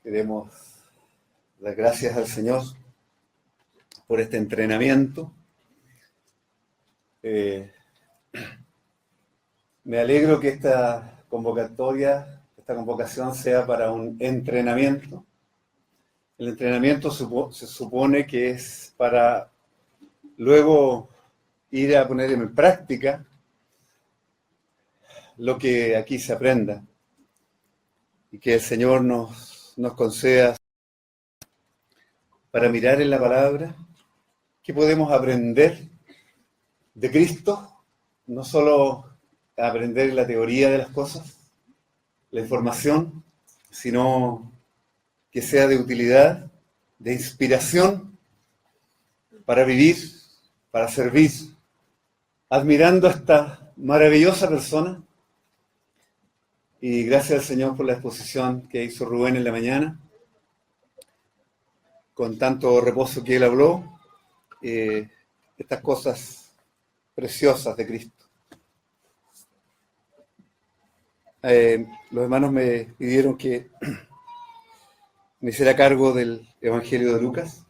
Queremos dar gracias al Señor por este entrenamiento. Me alegro que esta convocación sea para un entrenamiento. El entrenamiento se supone que es para luego ir a poner en práctica lo que aquí se aprenda. Y que el Señor nos conceda para mirar en la palabra qué podemos aprender de Cristo, no solo aprender la teoría de las cosas, la información, sino que sea de utilidad, de inspiración para vivir, para servir, admirando a esta maravillosa persona. Y gracias al Señor por la exposición que hizo Rubén en la mañana, con tanto reposo que él habló, estas cosas preciosas de Cristo. Los hermanos me pidieron que me hiciera cargo del Evangelio de Lucas.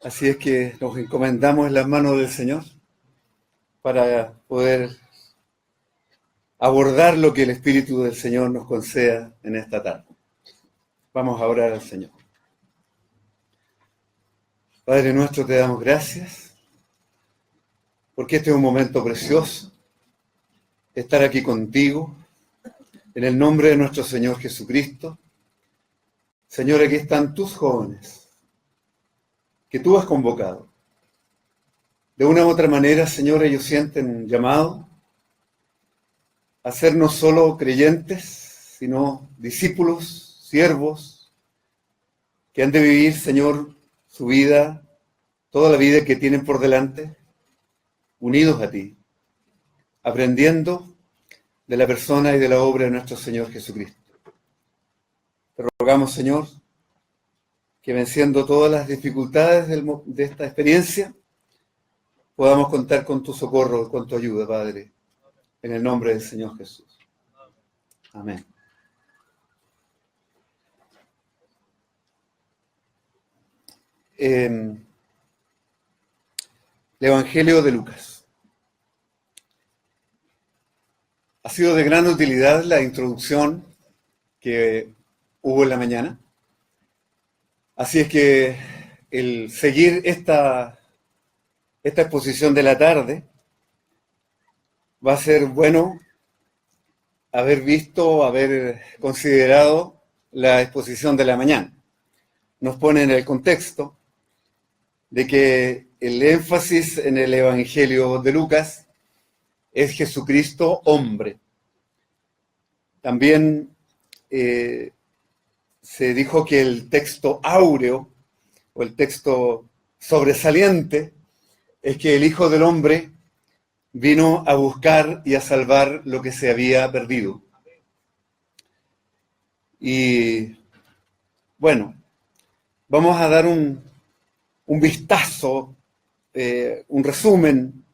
Así es que nos encomendamos en las manos del Señor para poder abordar lo que el Espíritu del Señor nos conceda en esta tarde. Vamos a orar al Señor. Padre nuestro, te damos gracias, porque este es un momento precioso, estar aquí contigo, en el nombre de nuestro Señor Jesucristo. Señor, aquí están tus jóvenes, que tú has convocado. De una u otra manera, Señor, ellos sienten un llamado a ser no solo creyentes, sino discípulos, siervos, que han de vivir, Señor, su vida, toda la vida que tienen por delante, unidos a ti, aprendiendo de la persona y de la obra de nuestro Señor Jesucristo. Te rogamos, Señor, que venciendo todas las dificultades de esta experiencia, podamos contar con tu socorro, con tu ayuda, Padre, en el nombre del Señor Jesús. Amén. El Evangelio de Lucas. Ha sido de gran utilidad la introducción que hubo en la mañana. Así es que el seguir esta exposición de la tarde va a ser bueno haber visto, haber considerado la exposición de la mañana. Nos pone en el contexto de que el énfasis en el Evangelio de Lucas es Jesucristo hombre. También se dijo que el texto áureo o el texto sobresaliente es que el Hijo del Hombre vino a buscar y a salvar lo que se había perdido. Y bueno, vamos a dar un vistazo, un resumen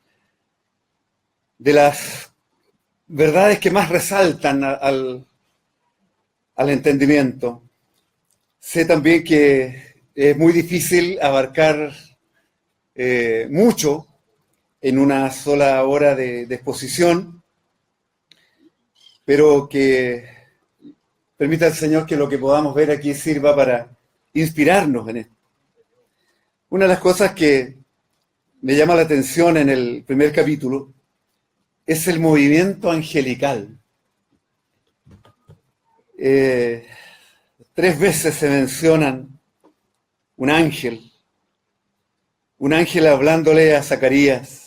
de las verdades que más resaltan al entendimiento. Sé también que es muy difícil abarcar mucho en una sola hora de exposición, pero que permita al Señor que lo que podamos ver aquí sirva para inspirarnos en esto. Una de las cosas que me llama la atención en el primer capítulo es el movimiento angelical. 3 veces se mencionan un ángel hablándole a Zacarías.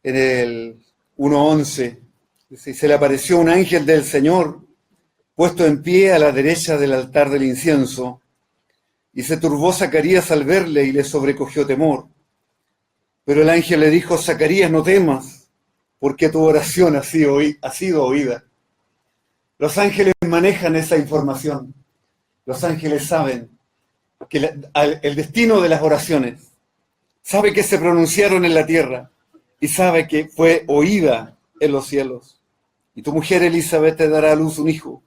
En el 1:11, se le apareció un ángel del Señor puesto en pie a la derecha del altar del incienso, y se turbó Zacarías al verle y le sobrecogió temor. Pero el ángel le dijo: Zacarías, no temas, porque tu oración ha sido oída. Los ángeles manejan esa información. Los ángeles saben que el destino de las oraciones, sabe que se pronunciaron en la tierra y sabe que fue oída en los cielos. Y tu mujer Elizabeth te dará a luz un hijo,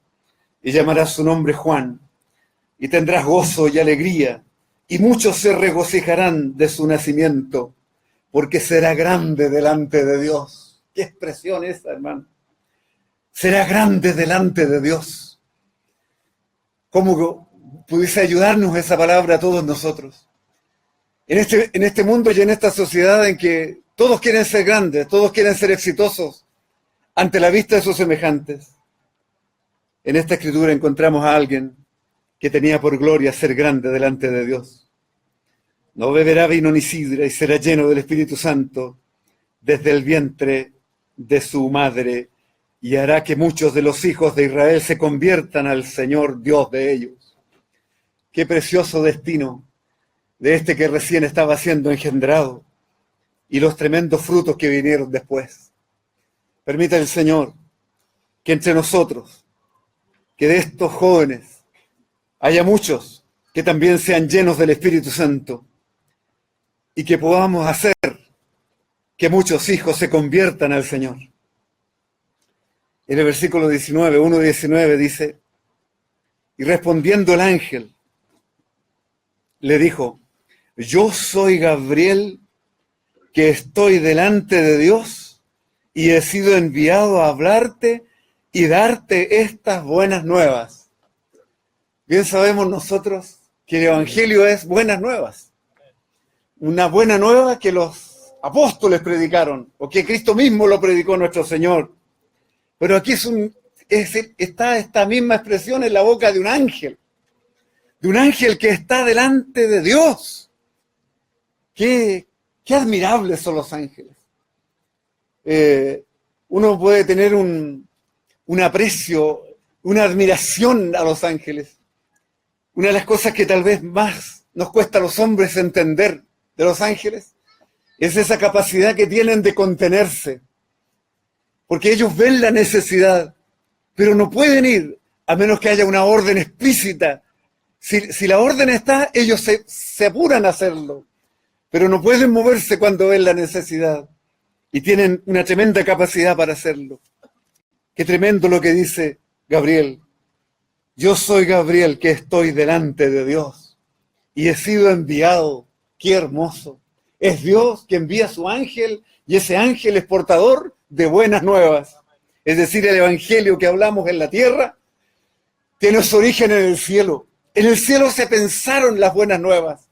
y llamarás su nombre Juan, y tendrás gozo y alegría, y muchos se regocijarán de su nacimiento, porque será grande delante de Dios. ¡Qué expresión esa, hermano! Será grande delante de Dios. ¿Cómo pudiese ayudarnos esa palabra a todos nosotros? En este mundo y en esta sociedad en que todos quieren ser grandes, todos quieren ser exitosos ante la vista de sus semejantes. En esta escritura encontramos a alguien que tenía por gloria ser grande delante de Dios. No beberá vino ni sidra y será lleno del Espíritu Santo desde el vientre de su madre, y hará que muchos de los hijos de Israel se conviertan al Señor Dios de ellos. Qué precioso destino de este que recién estaba siendo engendrado y los tremendos frutos que vinieron después. Permita el Señor que entre nosotros, que de estos jóvenes haya muchos que también sean llenos del Espíritu Santo y que podamos hacer que muchos hijos se conviertan al Señor. En el versículo 19, 1:19 dice: y respondiendo el ángel, le dijo: yo soy Gabriel, que estoy delante de Dios y he sido enviado a hablarte y darte estas buenas nuevas. Bien sabemos nosotros que el Evangelio es buenas nuevas. Una buena nueva que los apóstoles predicaron, o que Cristo mismo lo predicó nuestro Señor. Pero aquí está esta misma expresión en la boca de un ángel que está delante de Dios. Qué admirables son los ángeles. Uno puede tener un aprecio, una admiración a los ángeles. Una de las cosas que tal vez más nos cuesta a los hombres entender de los ángeles es esa capacidad que tienen de contenerse. Porque ellos ven la necesidad, pero no pueden ir a menos que haya una orden explícita. Si la orden está, ellos se apuran a hacerlo, pero no pueden moverse cuando ven la necesidad. Y tienen una tremenda capacidad para hacerlo. Qué tremendo lo que dice Gabriel. Yo soy Gabriel, que estoy delante de Dios y he sido enviado. Qué hermoso. Es Dios que envía a su ángel y ese ángel es portador de buenas nuevas. Es decir, el evangelio que hablamos en la tierra tiene su origen en el cielo. En el cielo se pensaron las buenas nuevas.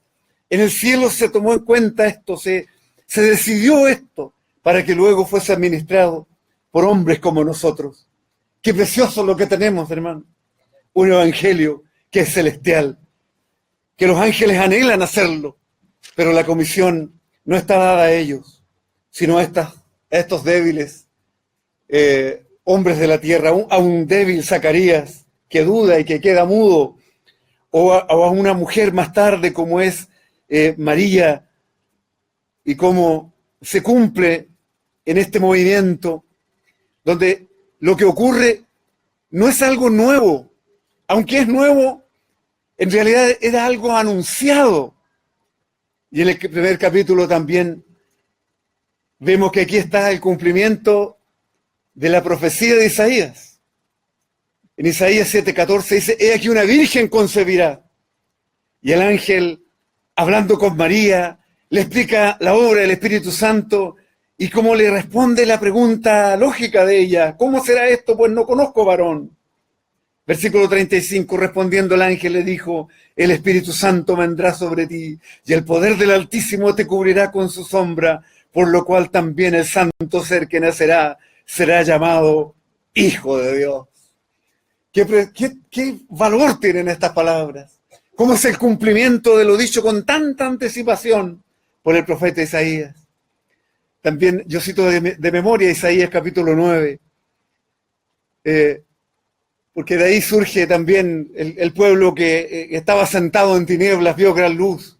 En el cielo se tomó en cuenta esto, se decidió esto para que luego fuese administrado por hombres como nosotros. Qué precioso lo que tenemos, hermano. Un evangelio que es celestial, que los ángeles anhelan hacerlo, pero la comisión no está dada a ellos, sino a estos débiles hombres de la tierra, a un débil Zacarías que duda y que queda mudo, o a una mujer más tarde como es María, y cómo se cumple en este movimiento, donde lo que ocurre no es algo nuevo, aunque es nuevo, en realidad era algo anunciado. Y en el primer capítulo también vemos que aquí está el cumplimiento de la profecía de Isaías. En Isaías 7:14 dice: he aquí una virgen concebirá. Y el ángel, hablando con María, le explica la obra del Espíritu Santo y cómo le responde la pregunta lógica de ella: ¿cómo será esto? Pues no conozco varón. Versículo 35, respondiendo el ángel le dijo: el Espíritu Santo vendrá sobre ti y el poder del Altísimo te cubrirá con su sombra, por lo cual también el santo ser que nacerá será llamado Hijo de Dios. ¿Qué valor tienen estas palabras? ¿Cómo es el cumplimiento de lo dicho con tanta anticipación por el profeta Isaías? También yo cito de memoria Isaías capítulo 9, porque de ahí surge también el pueblo que estaba sentado en tinieblas vio gran luz.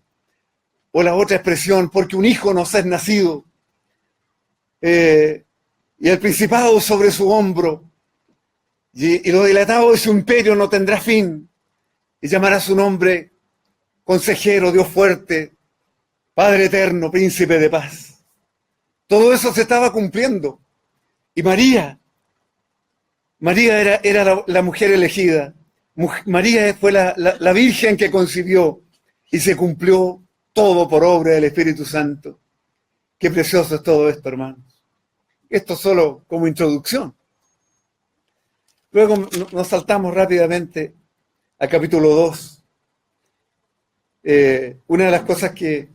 O la otra expresión: porque un hijo nos es nacido, y el principado sobre su hombro, y lo dilatado de su imperio no tendrá fin, y llamará su nombre Consejero, Dios fuerte, Padre eterno, Príncipe de paz. Todo eso se estaba cumpliendo. Y María era la mujer elegida. María fue la Virgen que concibió y se cumplió todo por obra del Espíritu Santo. Qué precioso es todo esto, hermanos. Esto solo como introducción. Luego nos saltamos rápidamente al capítulo 2. Una de las cosas que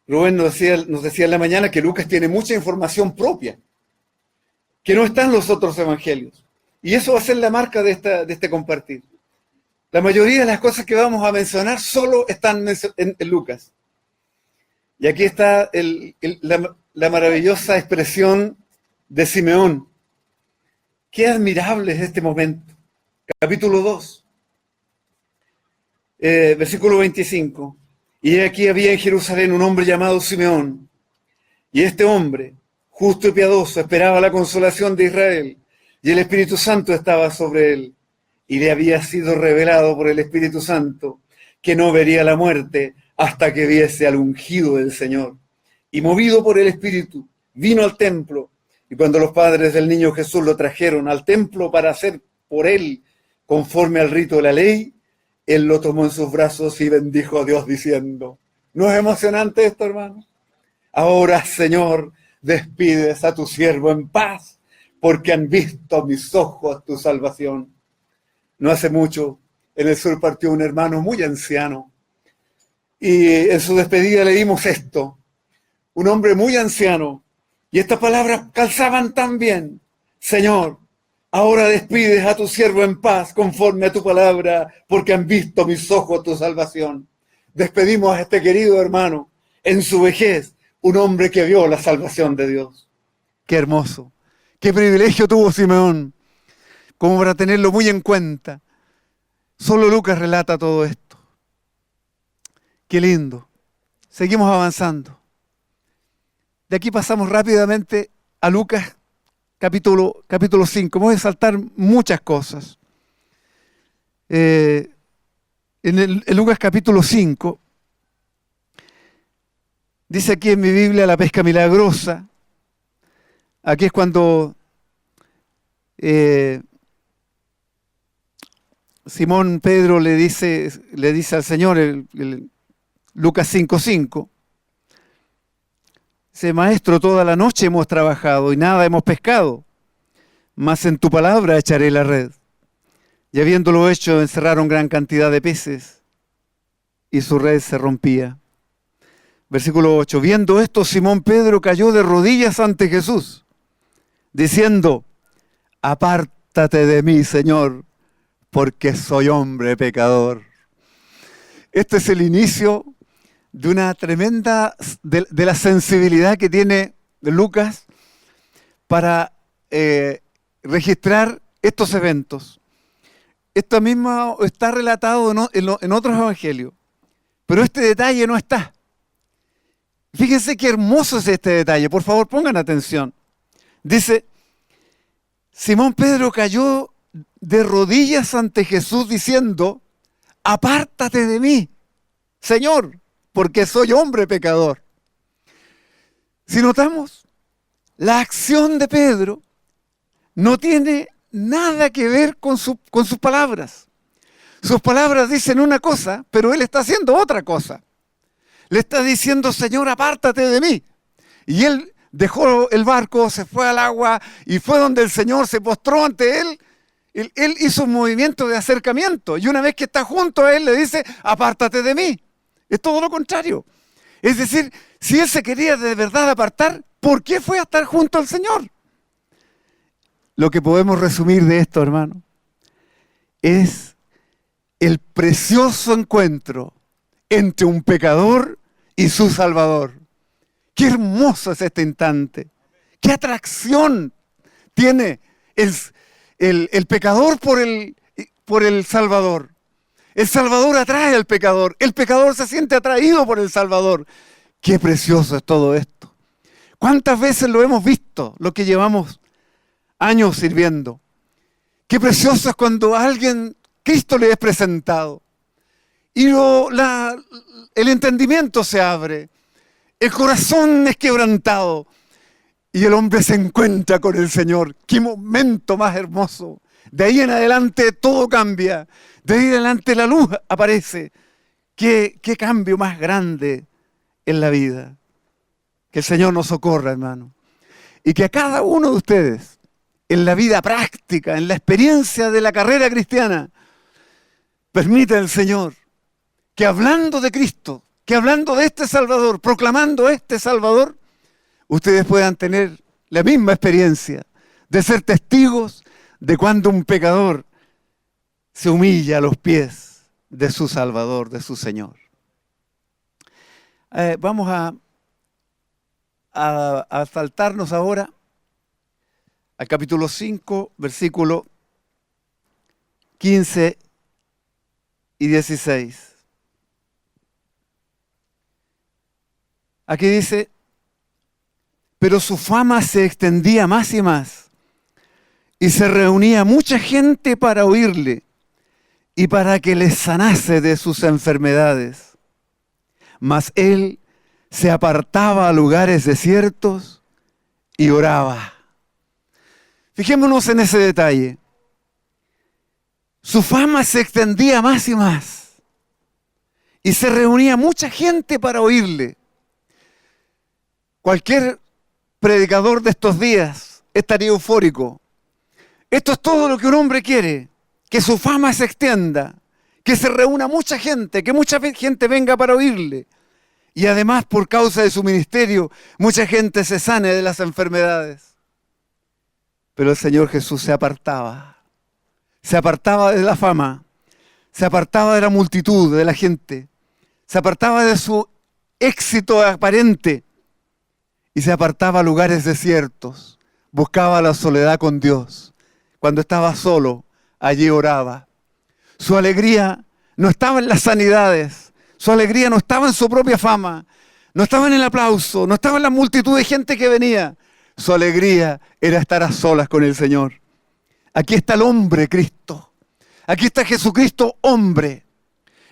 Rubén nos decía en la mañana, que Lucas tiene mucha información propia, que no está en los otros evangelios. Y eso va a ser la marca de este compartir. La mayoría de las cosas que vamos a mencionar solo están en Lucas. Y aquí está la maravillosa expresión de Simeón. Qué admirable es este momento. Capítulo 2, versículo 25. Y aquí había en Jerusalén un hombre llamado Simeón. Y este hombre, justo y piadoso, esperaba la consolación de Israel. Y el Espíritu Santo estaba sobre él. Y le había sido revelado por el Espíritu Santo que no vería la muerte hasta que viese al ungido del Señor. Y movido por el Espíritu, vino al templo. Y cuando los padres del niño Jesús lo trajeron al templo para hacer por él conforme al rito de la ley, él lo tomó en sus brazos y bendijo a Dios diciendo: ¿no es emocionante esto, hermano? Ahora, Señor, despides a tu siervo en paz, porque han visto mis ojos tu salvación. No hace mucho, en el sur partió un hermano muy anciano, y en su despedida leímos esto: un hombre muy anciano, y estas palabras calzaban tan bien: Señor, ahora despides a tu siervo en paz conforme a tu palabra, porque han visto mis ojos tu salvación. Despedimos a este querido hermano en su vejez, un hombre que vio la salvación de Dios. Qué hermoso, qué privilegio tuvo Simeón, como para tenerlo muy en cuenta. Solo Lucas relata todo esto. Qué lindo. Seguimos avanzando. De aquí pasamos rápidamente a Lucas capítulo 5. Voy a saltar muchas cosas. En Lucas capítulo 5, dice aquí en mi Biblia la pesca milagrosa. Aquí es cuando Simón Pedro le dice al Señor, Lucas 5:5, dice: Maestro, toda la noche hemos trabajado y nada hemos pescado, mas en tu palabra echaré la red. Y habiéndolo hecho, encerraron gran cantidad de peces y su red se rompía. Versículo 8, viendo esto, Simón Pedro cayó de rodillas ante Jesús, diciendo: apártate de mí, Señor, porque soy hombre pecador. Este es el inicio de una tremenda, de la sensibilidad que tiene Lucas para registrar estos eventos. Esto mismo está relatado en otros evangelios, pero este detalle no está. Fíjense qué hermoso es este detalle, por favor pongan atención. Dice: Simón Pedro cayó de rodillas ante Jesús diciendo: apártate de mí, Señor, porque soy hombre pecador. Si notamos, la acción de Pedro no tiene nada que ver con sus palabras. Sus palabras dicen una cosa, pero él está haciendo otra cosa. Le está diciendo: Señor, apártate de mí. Y él dejó el barco, se fue al agua y fue donde el Señor se postró ante él. Él hizo un movimiento de acercamiento y una vez que está junto a él le dice: apártate de mí. Es todo lo contrario. Es decir, si él se quería de verdad apartar, ¿por qué fue a estar junto al Señor? Lo que podemos resumir de esto, hermano, es el precioso encuentro entre un pecador y su Salvador. Qué hermoso es este instante. Qué atracción tiene el pecador por el Salvador. El Salvador atrae al pecador. El pecador se siente atraído por el Salvador. Qué precioso es todo esto. ¿Cuántas veces lo hemos visto, lo que llevamos años sirviendo? Qué precioso es cuando a alguien Cristo le es presentado y el entendimiento se abre, el corazón es quebrantado y el hombre se encuentra con el Señor. ¡Qué momento más hermoso! De ahí en adelante todo cambia. De ahí en adelante la luz aparece. ¡Qué cambio más grande en la vida! Que el Señor nos socorra, hermano. Y que a cada uno de ustedes, en la vida práctica, en la experiencia de la carrera cristiana, permita el Señor que hablando de Cristo, que hablando de este Salvador, proclamando este Salvador, ustedes puedan tener la misma experiencia de ser testigos de cuando un pecador se humilla a los pies de su Salvador, de su Señor. Vamos a saltarnos ahora al capítulo 5, versículo 15 y 16. Aquí dice: pero su fama se extendía más y más, y se reunía mucha gente para oírle y para que les sanase de sus enfermedades. Mas él se apartaba a lugares desiertos y oraba. Fijémonos en ese detalle. Su fama se extendía más y más, y se reunía mucha gente para oírle. Cualquier predicador de estos días estaría eufórico. Esto es todo lo que un hombre quiere, que su fama se extienda, que se reúna mucha gente, que mucha gente venga para oírle. Y además, por causa de su ministerio, mucha gente se sane de las enfermedades. Pero el Señor Jesús se apartaba de la fama, se apartaba de la multitud, de la gente, se apartaba de su éxito aparente y se apartaba a lugares desiertos, buscaba la soledad con Dios. Cuando estaba solo, allí oraba. Su alegría no estaba en las sanidades, su alegría no estaba en su propia fama, no estaba en el aplauso, no estaba en la multitud de gente que venía. Su alegría era estar a solas con el Señor. Aquí está el hombre Cristo. Aquí está Jesucristo, hombre,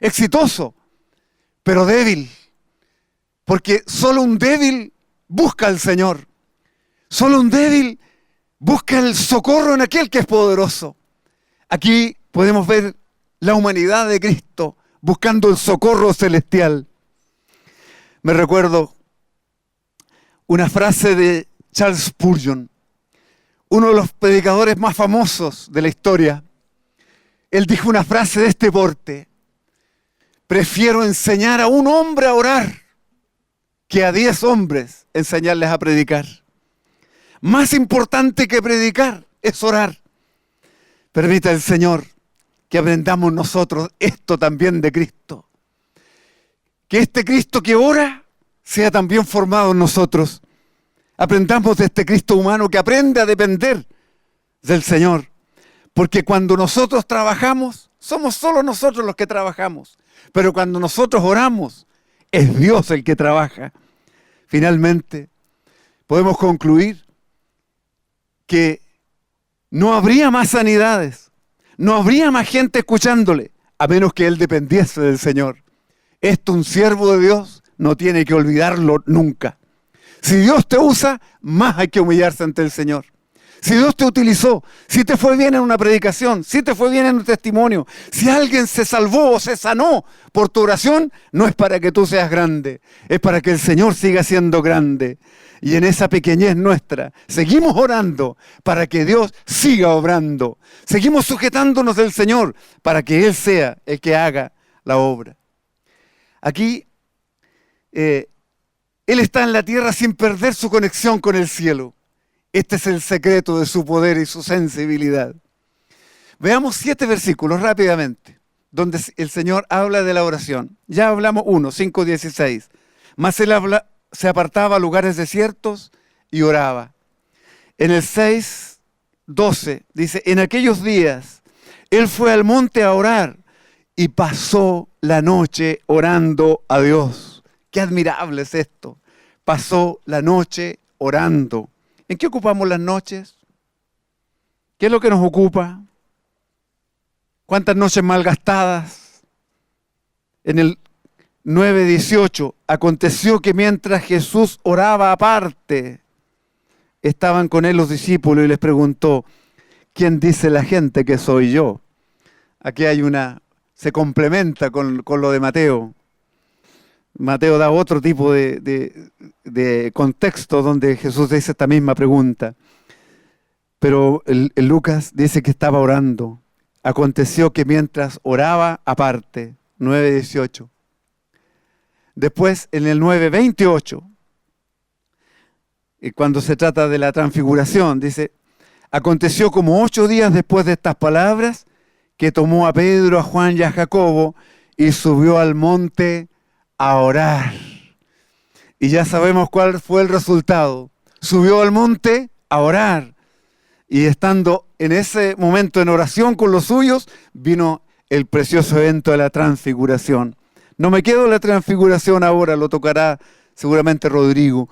exitoso, pero débil. Porque solo un débil busca al Señor. Solo un débil busca el socorro en aquel que es poderoso. Aquí podemos ver la humanidad de Cristo buscando el socorro celestial. Me recuerdo una frase de Charles Spurgeon, uno de los predicadores más famosos de la historia. Él dijo una frase de este porte: prefiero enseñar a un hombre a orar que a 10 hombres enseñarles a predicar. Más importante que predicar es orar. Permita el Señor que aprendamos nosotros esto también de Cristo. Que este Cristo que ora sea también formado en nosotros. Aprendamos de este Cristo humano que aprende a depender del Señor. Porque cuando nosotros trabajamos, somos solo nosotros los que trabajamos. Pero cuando nosotros oramos, es Dios el que trabaja. Finalmente, podemos concluir que no habría más sanidades, no habría más gente escuchándole, a menos que él dependiese del Señor. Esto un siervo de Dios no tiene que olvidarlo nunca. Si Dios te usa, más hay que humillarse ante el Señor. Si Dios te utilizó, si te fue bien en una predicación, si te fue bien en un testimonio, si alguien se salvó o se sanó por tu oración, no es para que tú seas grande, es para que el Señor siga siendo grande. Y en esa pequeñez nuestra, seguimos orando para que Dios siga obrando. Seguimos sujetándonos del Señor para que Él sea el que haga la obra. Aquí, Él está en la tierra sin perder su conexión con el cielo. Este es el secreto de su poder y su sensibilidad. Veamos 7 versículos rápidamente, donde el Señor habla de la oración. Ya hablamos 5:16. Mas Él se apartaba a lugares desiertos y oraba. En el 6:12 dice: en aquellos días Él fue al monte a orar y pasó la noche orando a Dios. Qué admirable es esto. Pasó la noche orando. ¿En qué ocupamos las noches? ¿Qué es lo que nos ocupa? ¿Cuántas noches malgastadas? En el 9:18, aconteció que mientras Jesús oraba aparte, estaban con él los discípulos y les preguntó, ¿quién dice la gente que soy yo? Aquí se complementa con lo de Mateo. Mateo da otro tipo de contexto donde Jesús dice esta misma pregunta. Pero el Lucas dice que estaba orando. Aconteció que mientras oraba aparte, 9:18. Después en el 9:28, cuando se trata de la transfiguración, dice, aconteció como 8 días después de estas palabras, que tomó a Pedro, a Juan y a Jacobo y subió al monte a orar. Y ya sabemos cuál fue el resultado. Subió al monte a orar. Y estando en ese momento en oración con los suyos, vino el precioso evento de la transfiguración. No me quedo en la transfiguración ahora, lo tocará seguramente Rodrigo,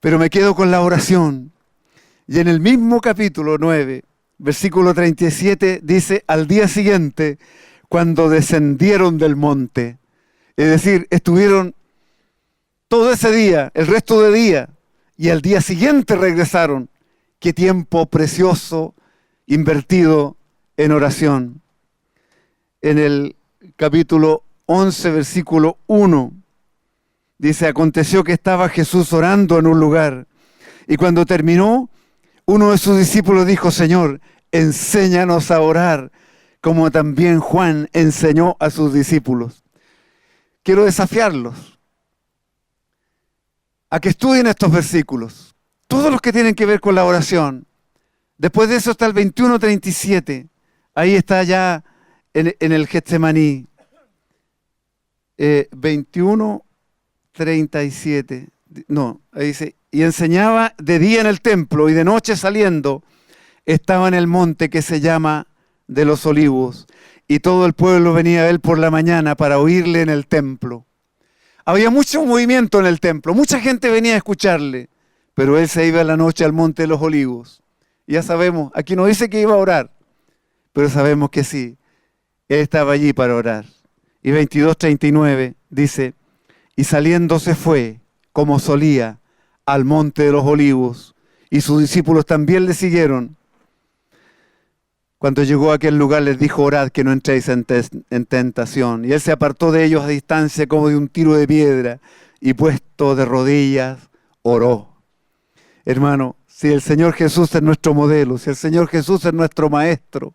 pero me quedo con la oración. Y en el mismo capítulo 9, versículo 37, dice, al día siguiente, cuando descendieron del monte, es decir, estuvieron todo ese día, el resto del día, y al día siguiente regresaron. Qué tiempo precioso invertido en oración. En el capítulo 11, versículo 1, dice, aconteció que estaba Jesús orando en un lugar, y cuando terminó, uno de sus discípulos dijo, Señor, enséñanos a orar, como también Juan enseñó a sus discípulos. Quiero desafiarlos a que estudien estos versículos, todos los que tienen que ver con la oración. Después de eso está el 21:37, ahí está ya en el Getsemaní. 21:37, no, ahí dice, y enseñaba de día en el templo y de noche saliendo, estaba en el monte que se llama de los Olivos, y todo el pueblo venía a él por la mañana para oírle en el templo. Había mucho movimiento en el templo, mucha gente venía a escucharle, pero él se iba a la noche al monte de los Olivos. Ya sabemos, aquí no dice que iba a orar, pero sabemos que sí, él estaba allí para orar. Y 22:39 dice, y saliendo se fue, como solía, al monte de los Olivos, y sus discípulos también le siguieron. Cuando llegó a aquel lugar les dijo, orad que no entréis en tentación. Y él se apartó de ellos a distancia como de un tiro de piedra, y puesto de rodillas, oró. Hermano, si el Señor Jesús es nuestro modelo, si el Señor Jesús es nuestro maestro,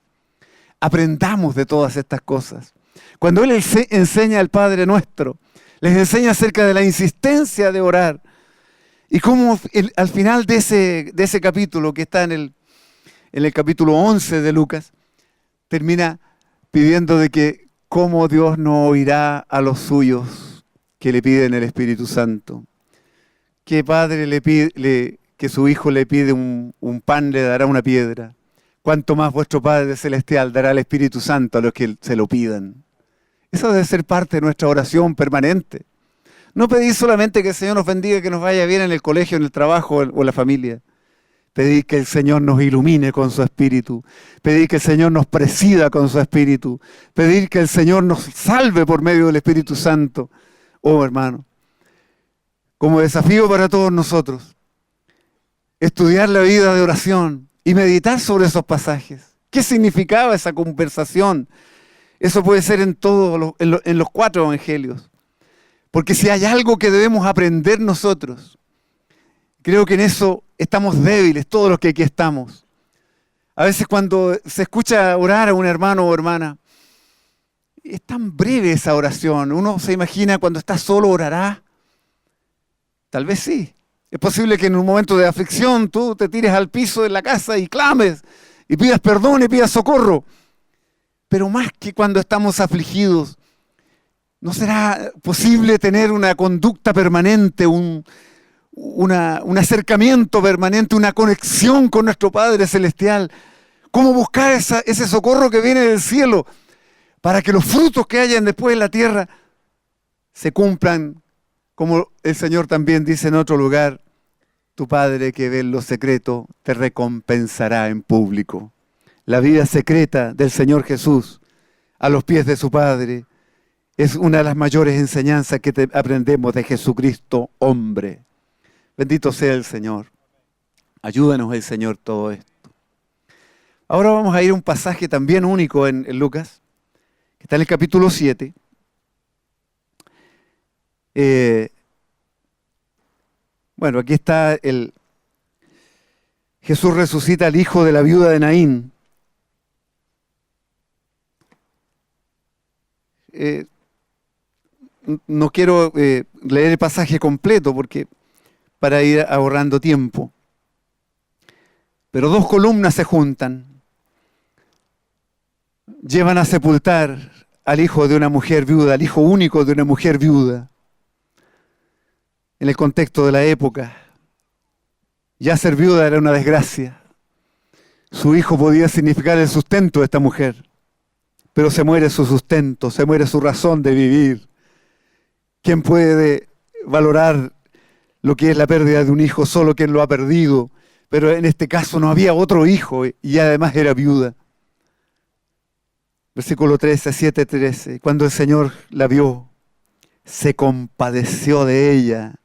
aprendamos de todas estas cosas. Cuando Él enseña al Padre Nuestro, les enseña acerca de la insistencia de orar. Y cómo al final de ese capítulo, que está en el capítulo 11 de Lucas, termina pidiendo de que cómo Dios no oirá a los suyos que le piden el Espíritu Santo. ¿Qué padre que su hijo le pide un pan, le dará una piedra? ¿Cuánto más vuestro Padre Celestial dará el Espíritu Santo a los que se lo pidan? Eso debe ser parte de nuestra oración permanente. No pedir solamente que el Señor nos bendiga, que nos vaya bien en el colegio, en el trabajo o en la familia. Pedir que el Señor nos ilumine con su Espíritu. Pedir que el Señor nos presida con su Espíritu. Pedir que el Señor nos salve por medio del Espíritu Santo. Oh, hermano, como desafío para todos nosotros, estudiar la vida de oración y meditar sobre esos pasajes. ¿Qué significaba esa conversación? Eso puede ser en los 4 evangelios. Porque si hay algo que debemos aprender nosotros, creo que en eso estamos débiles, todos los que aquí estamos. A veces cuando se escucha orar a un hermano o hermana, es tan breve esa oración. Uno se imagina cuando está solo orará. Tal vez sí. Es posible que en un momento de aflicción tú te tires al piso de la casa y clames y pidas perdón y pidas socorro. Pero más que cuando estamos afligidos, ¿no será posible tener una conducta permanente, un acercamiento permanente, una conexión con nuestro Padre Celestial? ¿Cómo buscar ese socorro que viene del cielo para que los frutos que hayan después en la tierra se cumplan? Como el Señor también dice en otro lugar, tu Padre que ve en lo secreto te recompensará en público. La vida secreta del Señor Jesús a los pies de su Padre es una de las mayores enseñanzas que aprendemos de Jesucristo, hombre. Bendito sea el Señor. Ayúdanos el Señor todo esto. Ahora vamos a ir a un pasaje también único en Lucas, que está en el capítulo 7. Bueno, aquí está Jesús resucita al hijo de la viuda de Naín. No quiero leer el pasaje completo porque para ir ahorrando tiempo. Pero dos columnas se juntan. Llevan a sepultar al hijo de una mujer viuda, al hijo único de una mujer viuda. En el contexto de la época, ya ser viuda era una desgracia. Su hijo podía significar el sustento de esta mujer, pero se muere su sustento, se muere su razón de vivir. ¿Quién puede valorar lo que es la pérdida de un hijo? Solo quien lo ha perdido. Pero en este caso no había otro hijo y además era viuda. Versículo 13, 7:13. Cuando el Señor la vio, se compadeció de ella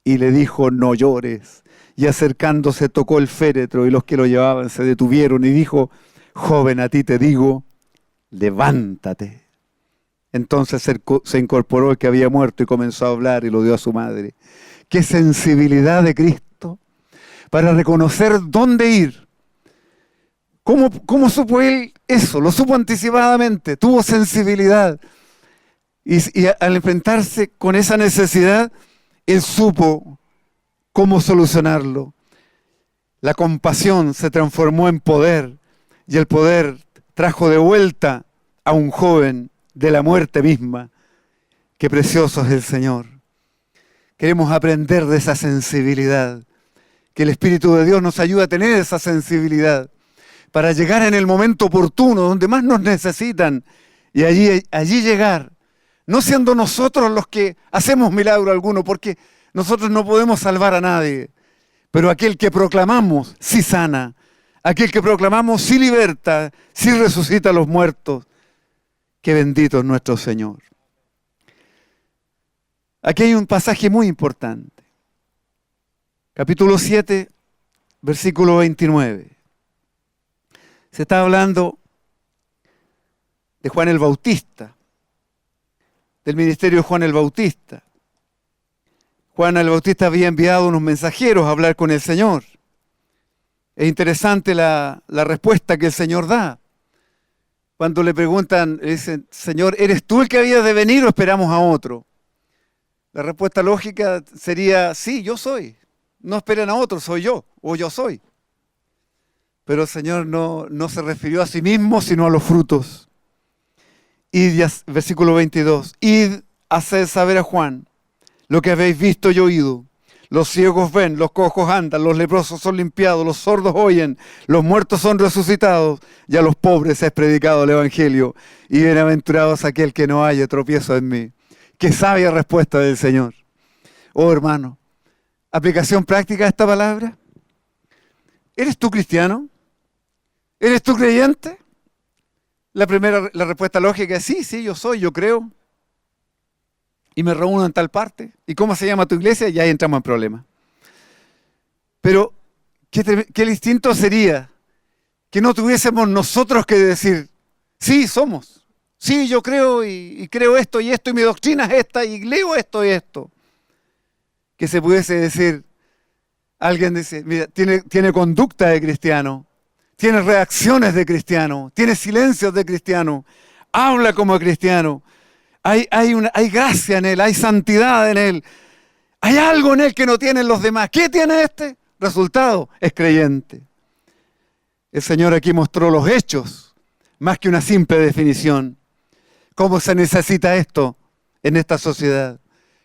y le dijo: no llores. Y acercándose tocó el féretro y los que lo llevaban se detuvieron y dijo: joven, a ti te digo, levántate. Entonces se incorporó el que había muerto y comenzó a hablar y lo dio a su madre. ¡Qué sensibilidad de Cristo para reconocer dónde ir! ¿Cómo supo él eso? Lo supo anticipadamente, tuvo sensibilidad. Y al enfrentarse con esa necesidad, él supo cómo solucionarlo. La compasión se transformó en poder y el poder trajo de vuelta a un joven de la muerte misma. ¡Qué precioso es el Señor! Queremos aprender de esa sensibilidad. Que el Espíritu de Dios nos ayude a tener esa sensibilidad para llegar en el momento oportuno, donde más nos necesitan, y allí llegar, no siendo nosotros los que hacemos milagro alguno, porque nosotros no podemos salvar a nadie, pero aquel que proclamamos sí sana, aquel que proclamamos sí liberta, sí resucita a los muertos. ¡Qué bendito es nuestro Señor! Aquí hay un pasaje muy importante. Capítulo 7, versículo 29. Se está hablando de Juan el Bautista, del ministerio de Juan el Bautista. Juan el Bautista había enviado unos mensajeros a hablar con el Señor. Es interesante la respuesta que el Señor da. Cuando le preguntan, le dicen: Señor, ¿eres tú el que había de venir o esperamos a otro? La respuesta lógica sería: sí, yo soy. No esperen a otro, soy yo, o yo soy. Pero el Señor no se refirió a sí mismo, sino a los frutos. Y versículo 22, id, haced saber a Juan lo que habéis visto y oído. Los ciegos ven, los cojos andan, los leprosos son limpiados, los sordos oyen, los muertos son resucitados, y a los pobres es predicado el Evangelio. Y bienaventurados aquel que no haya tropiezo en mí. Qué sabia respuesta del Señor. Oh hermano, aplicación práctica de esta palabra. ¿Eres tú cristiano? ¿Eres tú creyente? La respuesta lógica es: sí, yo soy, yo creo. Y me reúno en tal parte. ¿Y cómo se llama tu iglesia? Y ahí entramos en problemas. Pero, qué distinto sería que no tuviésemos nosotros que decir: sí, somos. Sí, yo creo y creo esto, y mi doctrina es esta, y leo esto y esto. Que se pudiese decir, alguien dice: mira, tiene conducta de cristiano, tiene reacciones de cristiano, tiene silencios de cristiano, habla como cristiano, hay gracia en él, hay santidad en él, hay algo en él que no tienen los demás. ¿Qué tiene este? Resultado, es creyente. El Señor aquí mostró los hechos, más que una simple definición. ¿Cómo se necesita esto en esta sociedad?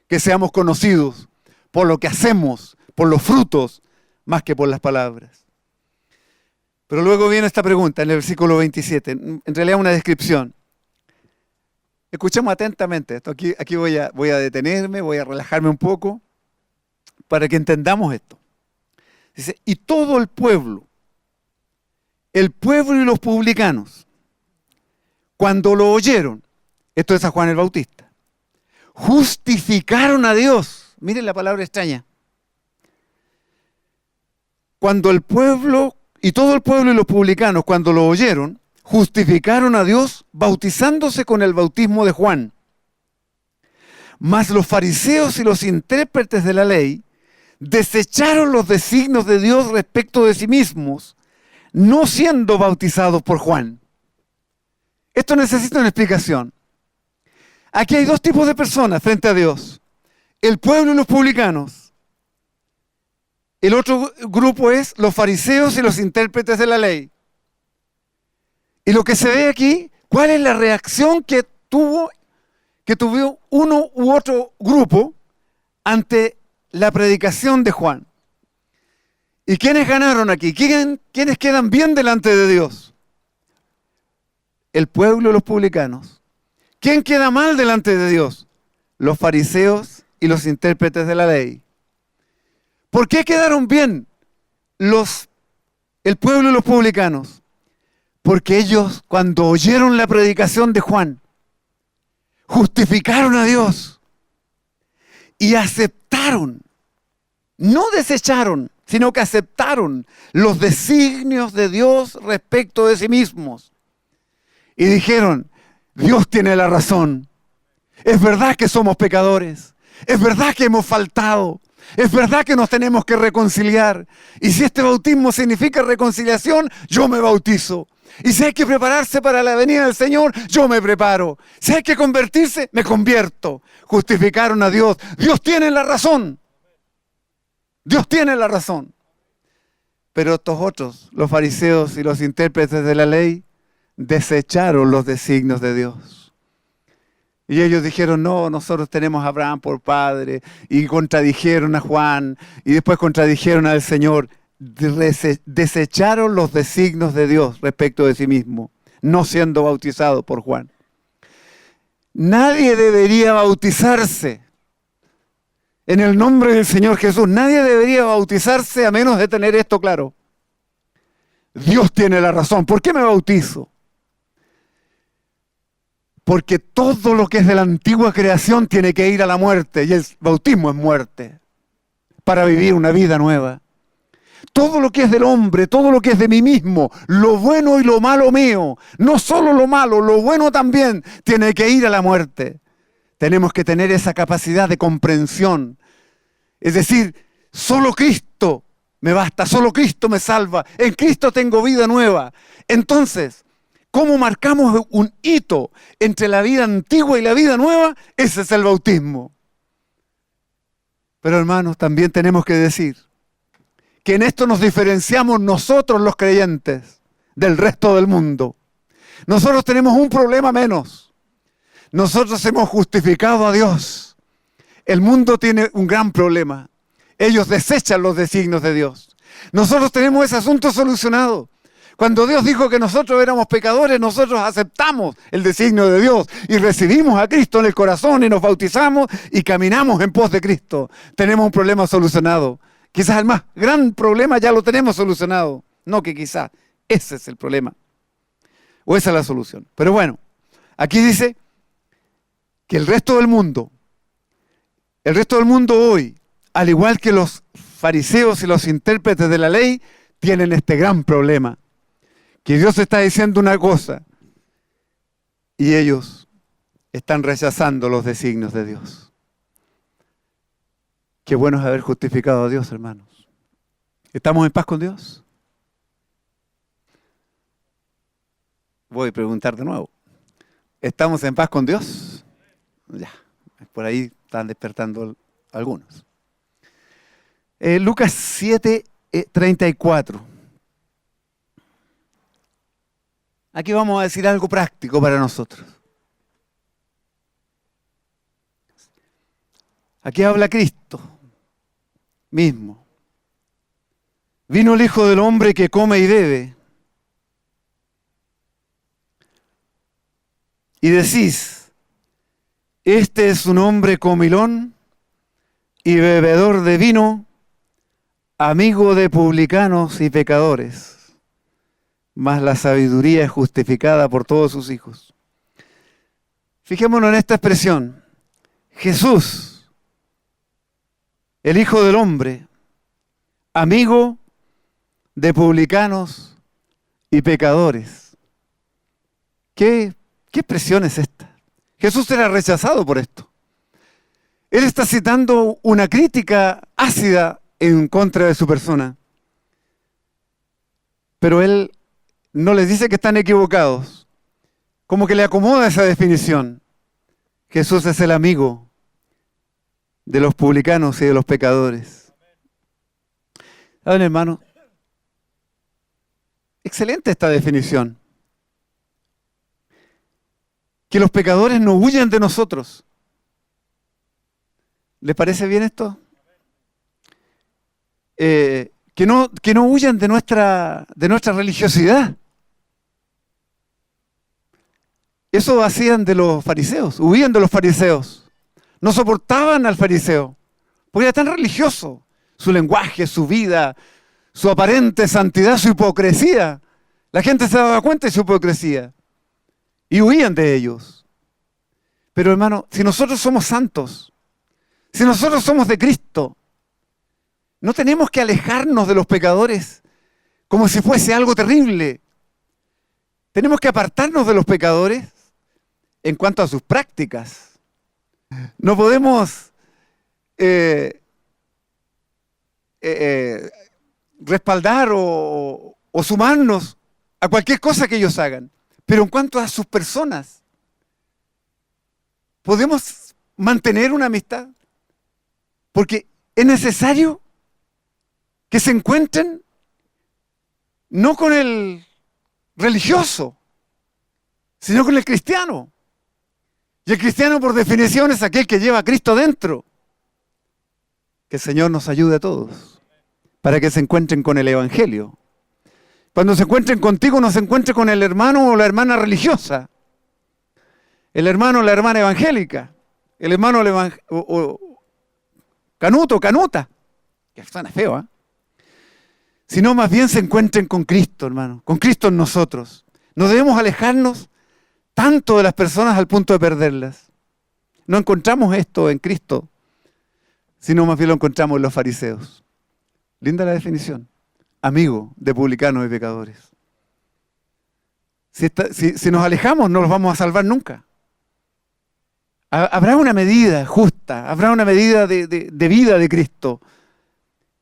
Que seamos conocidos por lo que hacemos, por los frutos, más que por las palabras. Pero luego viene esta pregunta en el versículo 27, en realidad una descripción. Escuchemos atentamente esto. Aquí voy a detenerme, voy a relajarme un poco para que entendamos esto. Dice: y todo el pueblo y los publicanos, cuando lo oyeron, esto es a Juan el Bautista, justificaron a Dios. Miren la palabra extraña. cuando el pueblo, y todo el pueblo y los publicanos, cuando lo oyeron, justificaron a Dios bautizándose con el bautismo de Juan. Mas los fariseos y los intérpretes de la ley desecharon los designios de Dios respecto de sí mismos, no siendo bautizados por Juan. Esto necesita una explicación. Aquí hay dos tipos de personas frente a Dios: el pueblo y los publicanos. El otro grupo es los fariseos y los intérpretes de la ley. Y lo que se ve aquí, ¿cuál es la reacción que tuvo uno u otro grupo ante la predicación de Juan? ¿Y quiénes ganaron aquí? ¿Quiénes quedan bien delante de Dios? El pueblo y los publicanos. ¿Quién queda mal delante de Dios? Los fariseos y los intérpretes de la ley. ¿Por qué quedaron bien el pueblo y los publicanos? Porque ellos, cuando oyeron la predicación de Juan, justificaron a Dios y aceptaron, no desecharon, sino que aceptaron los designios de Dios respecto de sí mismos. Y dijeron: Dios tiene la razón. Es verdad que somos pecadores. Es verdad que hemos faltado. Es verdad que nos tenemos que reconciliar. Y si este bautismo significa reconciliación, yo me bautizo. Y si hay que prepararse para la venida del Señor, yo me preparo. Si hay que convertirse, me convierto. Justificaron a Dios. Dios tiene la razón. Dios tiene la razón. Pero estos otros, los fariseos y los intérpretes de la ley, desecharon los designios de Dios. Y ellos dijeron: no, nosotros tenemos a Abraham por padre. Y contradijeron a Juan. Y después contradijeron al Señor. Desecharon los designios de Dios respecto de sí mismo, no siendo bautizados por Juan. Nadie debería bautizarse en el nombre del Señor Jesús. Nadie debería bautizarse a menos de tener esto claro. Dios tiene la razón. ¿Por qué me bautizo? Porque todo lo que es de la antigua creación tiene que ir a la muerte, y el bautismo es muerte, para vivir una vida nueva. Todo lo que es del hombre, todo lo que es de mí mismo, lo bueno y lo malo mío, no solo lo malo, lo bueno también, tiene que ir a la muerte. Tenemos que tener esa capacidad de comprensión. Es decir, solo Cristo me basta, solo Cristo me salva, en Cristo tengo vida nueva. Entonces, ¿cómo marcamos un hito entre la vida antigua y la vida nueva? Ese es el bautismo. Pero hermanos, también tenemos que decir que en esto nos diferenciamos nosotros los creyentes del resto del mundo. Nosotros tenemos un problema menos. Nosotros hemos justificado a Dios. El mundo tiene un gran problema. Ellos desechan los designios de Dios. Nosotros tenemos ese asunto solucionado. Cuando Dios dijo que nosotros éramos pecadores, nosotros aceptamos el designio de Dios y recibimos a Cristo en el corazón y nos bautizamos y caminamos en pos de Cristo. Tenemos un problema solucionado. Quizás el más gran problema ya lo tenemos solucionado. No que quizás, ese es el problema. O esa es la solución. Pero bueno, aquí dice que el resto del mundo hoy, al igual que los fariseos y los intérpretes de la ley, tienen este gran problema. Que Dios está diciendo una cosa y ellos están rechazando los designios de Dios. Qué bueno es haber justificado a Dios, hermanos. ¿Estamos en paz con Dios? Voy a preguntar de nuevo. ¿Estamos en paz con Dios? Ya, por ahí están despertando algunos. Lucas 7:34. Aquí vamos a decir algo práctico para nosotros. Aquí habla Cristo mismo. Vino el Hijo del Hombre que come y bebe. Y decís: este es un hombre comilón y bebedor de vino, amigo de publicanos y pecadores. Mas la sabiduría es justificada por todos sus hijos. Fijémonos en esta expresión. Jesús, el Hijo del Hombre, amigo de publicanos y pecadores. ¿Qué expresión es esta? Jesús era rechazado por esto. Él está citando una crítica ácida en contra de su persona. Pero él no les dice que están equivocados. Como que le acomoda esa definición. Jesús es el amigo de los publicanos y de los pecadores. ¿Saben, hermano? Excelente esta definición. Que los pecadores no huyan de nosotros. ¿Les parece bien esto? Que no huyan de nuestra religiosidad. Eso hacían de los fariseos, huían de los fariseos. No soportaban al fariseo, porque era tan religioso. Su lenguaje, su vida, su aparente santidad, su hipocresía. La gente se daba cuenta de su hipocresía y huían de ellos. Pero hermano, si nosotros somos santos, si nosotros somos de Cristo, no tenemos que alejarnos de los pecadores como si fuese algo terrible. Tenemos que apartarnos de los pecadores en cuanto a sus prácticas. No podemos respaldar o sumarnos a cualquier cosa que ellos hagan. Pero en cuanto a sus personas, podemos mantener una amistad. Porque es necesario que se encuentren no con el religioso, sino con el cristiano. Y el cristiano, por definición, es aquel que lleva a Cristo dentro. Que el Señor nos ayude a todos para que se encuentren con el Evangelio. Cuando se encuentren contigo, no se encuentren con el hermano o la hermana religiosa, el hermano o la hermana evangélica, el hermano canuto, canuta, que suena feo, ¿eh? Sino más bien se encuentren con Cristo, hermano, con Cristo en nosotros. No debemos alejarnos tanto de las personas al punto de perderlas. No encontramos esto en Cristo, sino más bien lo encontramos en los fariseos. Linda la definición. Amigo de publicanos y pecadores. Si nos alejamos, no los vamos a salvar nunca. Habrá una medida justa, habrá una medida de vida de Cristo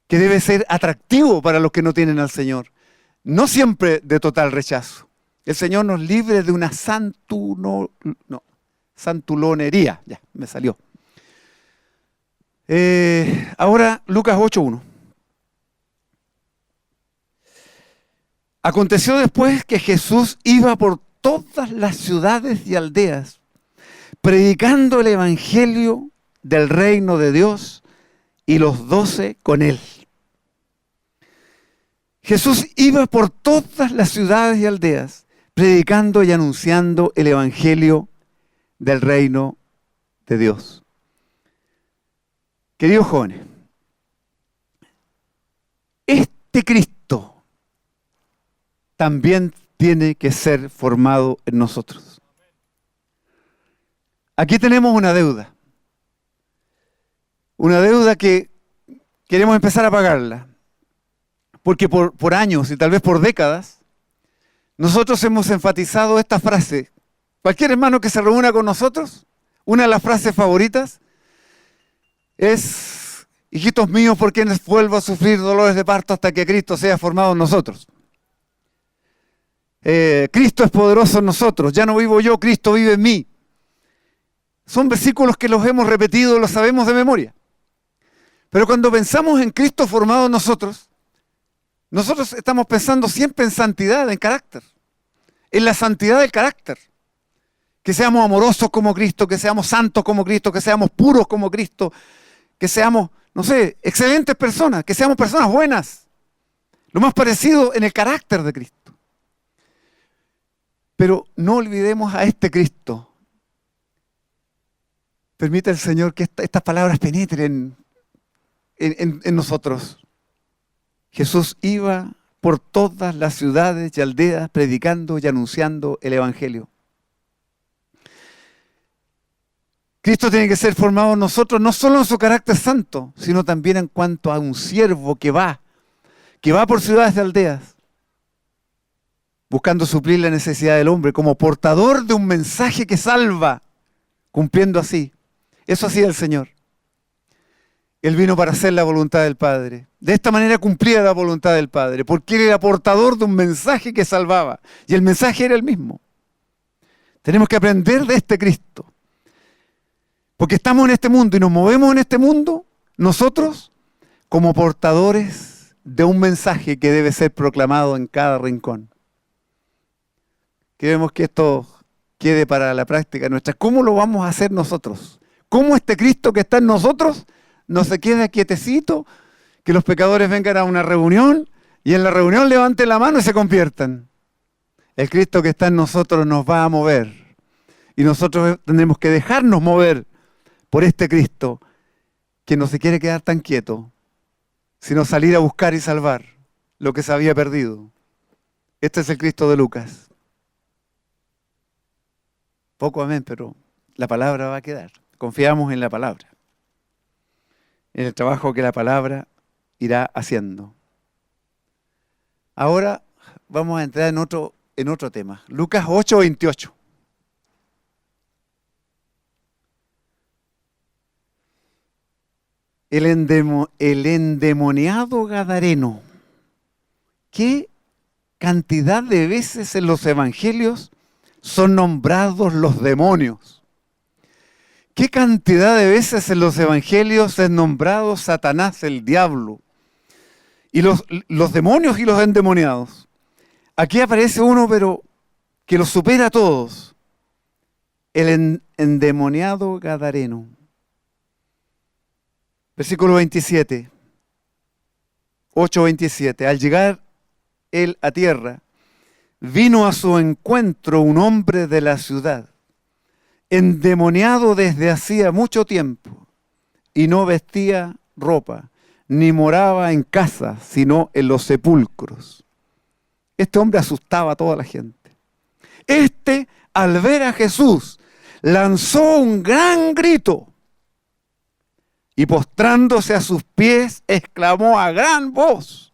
que debe ser atractivo para los que no tienen al Señor. No siempre de total rechazo. El Señor nos libre de una santulonería. Ya, me salió. Ahora, Lucas 8:1. Aconteció después que Jesús iba por todas las ciudades y aldeas, predicando el evangelio del reino de Dios, y los 12 con él. Jesús iba por todas las ciudades y aldeas, predicando y anunciando el evangelio del reino de Dios. Queridos jóvenes, este Cristo también tiene que ser formado en nosotros. Aquí tenemos una deuda que queremos empezar a pagarla, porque por años y tal vez por décadas, nosotros hemos enfatizado esta frase. Cualquier hermano que se reúna con nosotros, una de las frases favoritas es: hijitos míos, por quienes vuelvo a sufrir dolores de parto hasta que Cristo sea formado en nosotros. Cristo es poderoso en nosotros, ya no vivo yo, Cristo vive en mí. Son versículos que los hemos repetido, los sabemos de memoria. Pero cuando pensamos en Cristo formado en nosotros estamos pensando siempre en santidad, en carácter, en la santidad del carácter. Que seamos amorosos como Cristo, que seamos santos como Cristo, que seamos puros como Cristo, que seamos, excelentes personas, que seamos personas buenas. Lo más parecido en el carácter de Cristo. Pero no olvidemos a este Cristo. Permite el Señor que estas palabras penetren en nosotros. Jesús iba por todas las ciudades y aldeas predicando y anunciando el evangelio. Cristo tiene que ser formado en nosotros no solo en su carácter santo, sino también en cuanto a un siervo que va, que va por ciudades y aldeas, buscando suplir la necesidad del hombre, como portador de un mensaje que salva, cumpliendo así. Eso hacía el Señor. Él vino para hacer la voluntad del Padre. De esta manera cumplía la voluntad del Padre, porque Él era portador de un mensaje que salvaba. Y el mensaje era el mismo. Tenemos que aprender de este Cristo. Porque estamos en este mundo y nos movemos en este mundo, nosotros, como portadores de un mensaje que debe ser proclamado en cada rincón. Queremos que esto quede para la práctica nuestra. ¿Cómo lo vamos a hacer nosotros? ¿Cómo este Cristo que está en nosotros no se queda quietecito, que los pecadores vengan a una reunión y en la reunión levanten la mano y se conviertan? El Cristo que está en nosotros nos va a mover y nosotros tendremos que dejarnos mover por este Cristo que no se quiere quedar tan quieto, sino salir a buscar y salvar lo que se había perdido. Este es el Cristo de Lucas. Poco amén, pero la palabra va a quedar. Confiamos en la palabra, en el trabajo que la palabra irá haciendo. Ahora vamos a entrar en otro tema. Lucas 8:28. El endemoniado gadareno. ¿Qué cantidad de veces en los evangelios son nombrados los demonios? ¿Qué cantidad de veces en los evangelios es nombrado Satanás, el diablo? Y los demonios y los endemoniados. Aquí aparece uno, pero que los supera a todos. El endemoniado gadareno. Versículo 27. 8:27. Al llegar él a tierra, vino a su encuentro un hombre de la ciudad, endemoniado desde hacía mucho tiempo, y no vestía ropa, ni moraba en casa, sino en los sepulcros. Este hombre asustaba a toda la gente. Al ver a Jesús, lanzó un gran grito y postrándose a sus pies, exclamó a gran voz: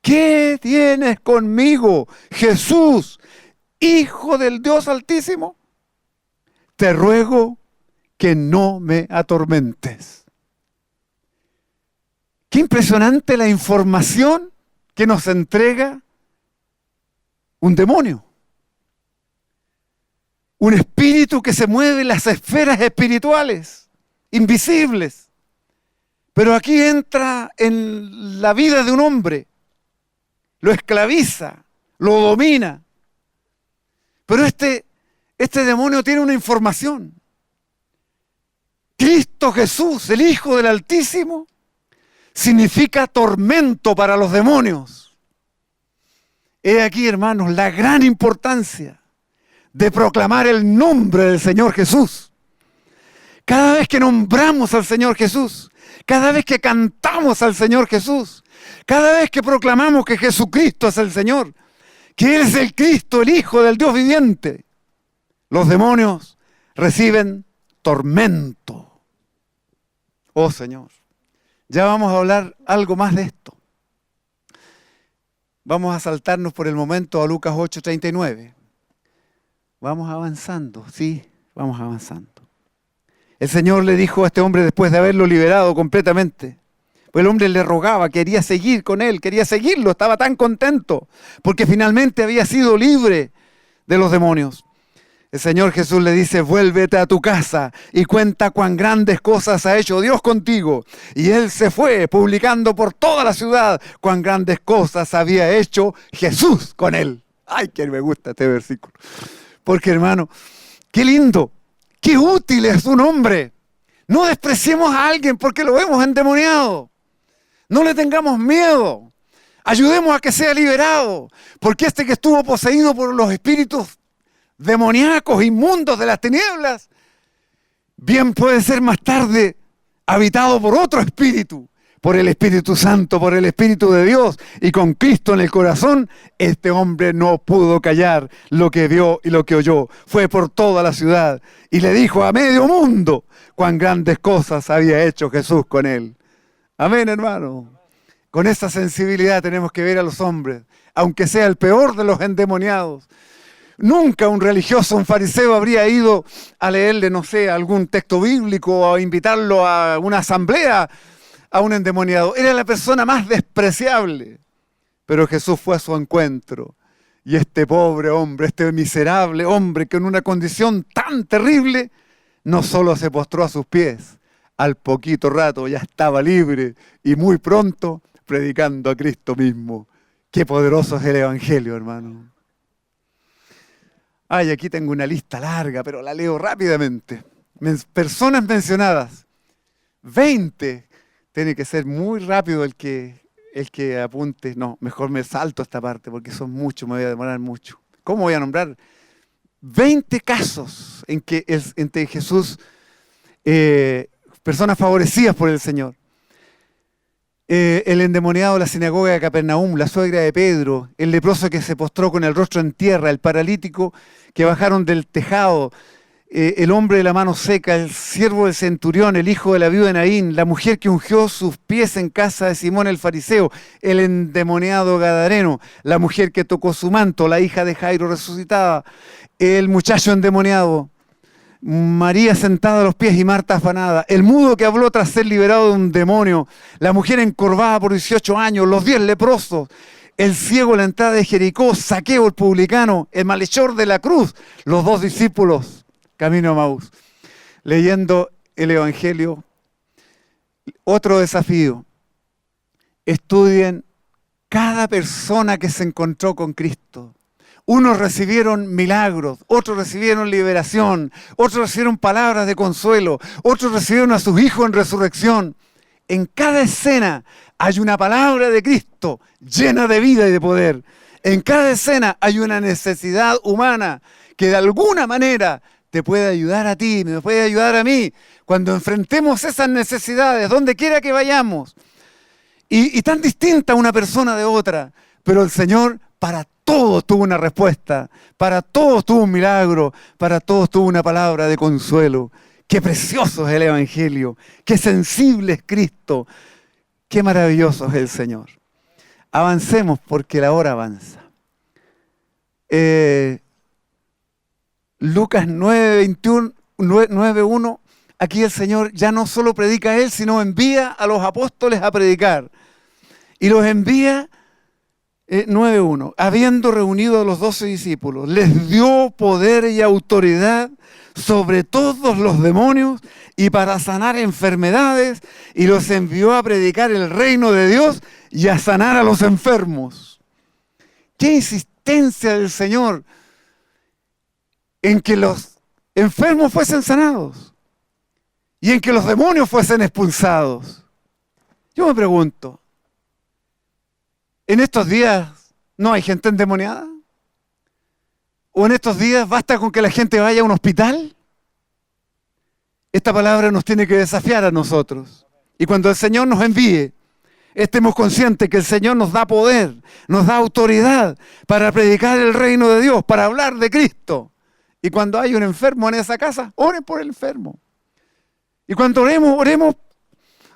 ¿qué tienes conmigo, Jesús, Hijo del Dios Altísimo? Te ruego que no me atormentes. Qué impresionante la información que nos entrega un demonio. Un espíritu que se mueve en las esferas espirituales, invisibles. Pero aquí entra en la vida de un hombre, lo esclaviza, lo domina. Pero este demonio tiene una información. Cristo Jesús, el Hijo del Altísimo, significa tormento para los demonios. He aquí, hermanos, la gran importancia de proclamar el nombre del Señor Jesús. Cada vez que nombramos al Señor Jesús, cada vez que cantamos al Señor Jesús, cada vez que proclamamos que Jesucristo es el Señor, que Él es el Cristo, el Hijo del Dios viviente, los demonios reciben tormento. Oh Señor, ya vamos a hablar algo más de esto. Vamos a saltarnos por el momento a Lucas 8:39. Vamos avanzando, sí, vamos avanzando. El Señor le dijo a este hombre después de haberlo liberado completamente. Pues el hombre le rogaba, quería seguir con él, quería seguirlo, estaba tan contento, porque finalmente había sido libre de los demonios. El Señor Jesús le dice: vuélvete a tu casa y cuenta cuán grandes cosas ha hecho Dios contigo. Y él se fue publicando por toda la ciudad cuán grandes cosas había hecho Jesús con él. Ay, que me gusta este versículo. Porque, hermano, qué lindo, qué útil es un hombre. No despreciemos a alguien porque lo vemos endemoniado. No le tengamos miedo. Ayudemos a que sea liberado. Porque este que estuvo poseído por los espíritus demoníacos, inmundos de las tinieblas, bien puede ser más tarde habitado por otro espíritu, por el Espíritu Santo, por el Espíritu de Dios, y con Cristo en el corazón. Este hombre no pudo callar lo que vio y lo que oyó. Fue por toda la ciudad y le dijo a medio mundo cuán grandes cosas había hecho Jesús con él. Amén, hermano. Con esa sensibilidad tenemos que ver a los hombres, aunque sea el peor de los endemoniados. Nunca un religioso, un fariseo habría ido a leerle, no sé, algún texto bíblico o a invitarlo a una asamblea a un endemoniado. Era la persona más despreciable. Pero Jesús fue a su encuentro. Y este pobre hombre, este miserable hombre que en una condición tan terrible, no solo se postró a sus pies, al poquito rato ya estaba libre y muy pronto predicando a Cristo mismo. Qué poderoso es el Evangelio, hermano. Ay, aquí tengo una lista larga, pero la leo rápidamente. Personas mencionadas. 20. Tiene que ser muy rápido el que apunte. No, mejor me salto esta parte porque son muchos, me voy a demorar mucho. ¿Cómo voy a nombrar? 20 casos en que Jesús, personas favorecidas por el Señor. El endemoniado de la sinagoga de Capernaum, la suegra de Pedro, el leproso que se postró con el rostro en tierra, el paralítico que bajaron del tejado, el hombre de la mano seca, el siervo del centurión, el hijo de la viuda de Naín, la mujer que ungió sus pies en casa de Simón el fariseo, el endemoniado gadareno, la mujer que tocó su manto, la hija de Jairo resucitada, el muchacho endemoniado, María sentada a los pies y Marta afanada, el mudo que habló tras ser liberado de un demonio, la mujer encorvada por 18 años, los 10 leprosos, el ciego en la entrada de Jericó, Zaqueo el publicano, el malhechor de la cruz, los 2 discípulos, camino a Maús. Leyendo el Evangelio, otro desafío, estudien cada persona que se encontró con Cristo. Unos recibieron milagros, otros recibieron liberación, otros recibieron palabras de consuelo, otros recibieron a sus hijos en resurrección. En cada escena hay una palabra de Cristo llena de vida y de poder. En cada escena hay una necesidad humana que de alguna manera te puede ayudar a ti, me puede ayudar a mí. Cuando enfrentemos esas necesidades, donde quiera que vayamos, y tan distinta una persona de otra, pero el Señor para todos tuvo una respuesta, para todos tuvo un milagro, para todos tuvo una palabra de consuelo. Qué precioso es el Evangelio, qué sensible es Cristo, qué maravilloso es el Señor. Avancemos porque la hora avanza. Lucas 9:1, aquí el Señor ya no solo predica a Él, sino envía a los apóstoles a predicar. Y los envía 9:1, habiendo reunido a los 12 discípulos, les dio poder y autoridad sobre todos los demonios y para sanar enfermedades, y los envió a predicar el reino de Dios y a sanar a los enfermos. ¡Qué insistencia del Señor en que los enfermos fuesen sanados y en que los demonios fuesen expulsados! Yo me pregunto, ¿en estos días no hay gente endemoniada? ¿O en estos días basta con que la gente vaya a un hospital? Esta palabra nos tiene que desafiar a nosotros. Y cuando el Señor nos envíe, estemos conscientes que el Señor nos da poder, nos da autoridad para predicar el reino de Dios, para hablar de Cristo. Y cuando hay un enfermo en esa casa, oren por el enfermo. Y cuando oremos, oremos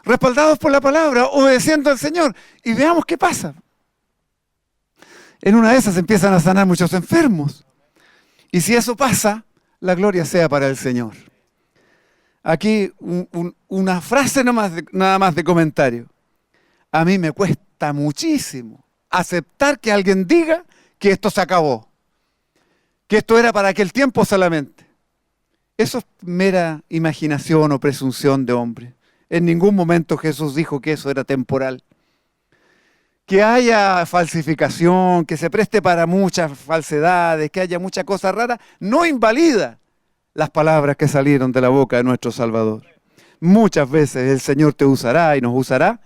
respaldados por la palabra, obedeciendo al Señor, y veamos qué pasa. En una de esas empiezan a sanar muchos enfermos. Y si eso pasa, la gloria sea para el Señor. Aquí una frase nada más de comentario. A mí me cuesta muchísimo aceptar que alguien diga que esto se acabó, que esto era para aquel tiempo solamente. Eso es mera imaginación o presunción de hombre. En ningún momento Jesús dijo que eso era temporal. Que haya falsificación, que se preste para muchas falsedades, que haya mucha cosa rara, no invalida las palabras que salieron de la boca de nuestro Salvador. Muchas veces el Señor te usará y nos usará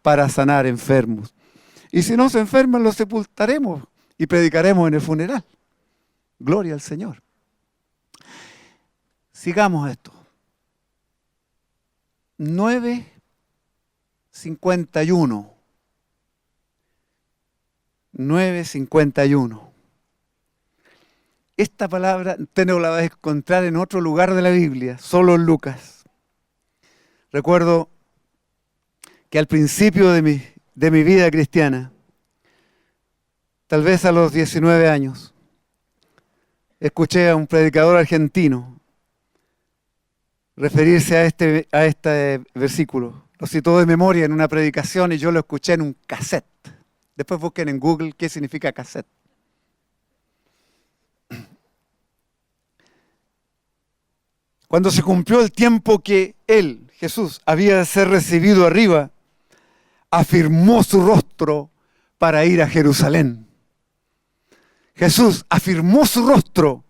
para sanar enfermos. Y si no se enferman, los sepultaremos y predicaremos en el funeral. Gloria al Señor. Sigamos esto. 9:51. 9:51. Esta palabra usted no la va a encontrar en otro lugar de la Biblia, solo en Lucas. Recuerdo que al principio de mis de mi vida cristiana. Tal vez a los 19 años, escuché a un predicador argentino referirse a este versículo. Lo citó de memoria en una predicación y yo lo escuché en un cassette. Después busquen en Google qué significa cassette. Cuando se cumplió el tiempo que él, Jesús, había de ser recibido arriba, afirmó su rostro para ir a Jerusalén. Jesús afirmó su rostro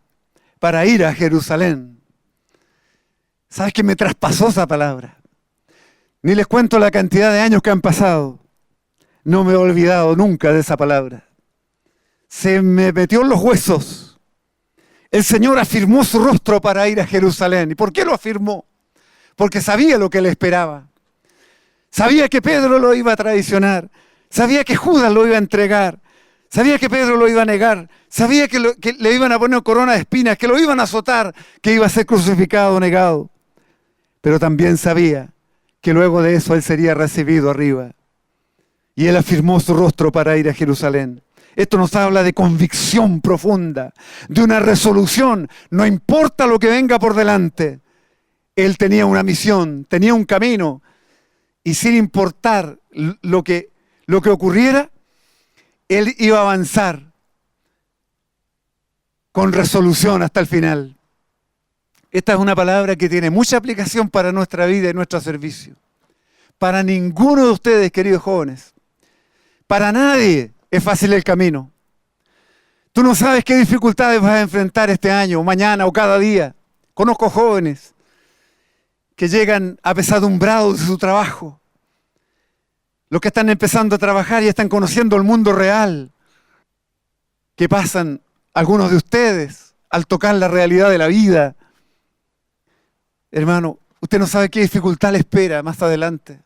para ir a Jerusalén. ¿Sabes qué me traspasó esa palabra? Ni les cuento la cantidad de años que han pasado. No me he olvidado nunca de esa palabra. Se me metió en los huesos. El Señor afirmó su rostro para ir a Jerusalén. ¿Y por qué lo afirmó? Porque sabía lo que le esperaba. Sabía que Pedro lo iba a traicionar. Sabía que Judas lo iba a entregar. Sabía que Pedro lo iba a negar. Sabía que le iban a poner corona de espinas, que lo iban a azotar, que iba a ser crucificado, negado. Pero también sabía que luego de eso él sería recibido arriba. Y él afirmó su rostro para ir a Jerusalén. Esto nos habla de convicción profunda, de una resolución. No importa lo que venga por delante. Él tenía una misión, tenía un camino. Y sin importar lo que ocurriera, él iba a avanzar con resolución hasta el final. Esta es una palabra que tiene mucha aplicación para nuestra vida y nuestro servicio. Para ninguno de ustedes, queridos jóvenes, para nadie es fácil el camino. Tú no sabes qué dificultades vas a enfrentar este año, o mañana, o cada día. Conozco jóvenes que llegan apesadumbrados de su trabajo. Los que están empezando a trabajar y están conociendo el mundo real. ¿Qué pasan algunos de ustedes al tocar la realidad de la vida? Hermano, usted no sabe qué dificultad le espera más adelante.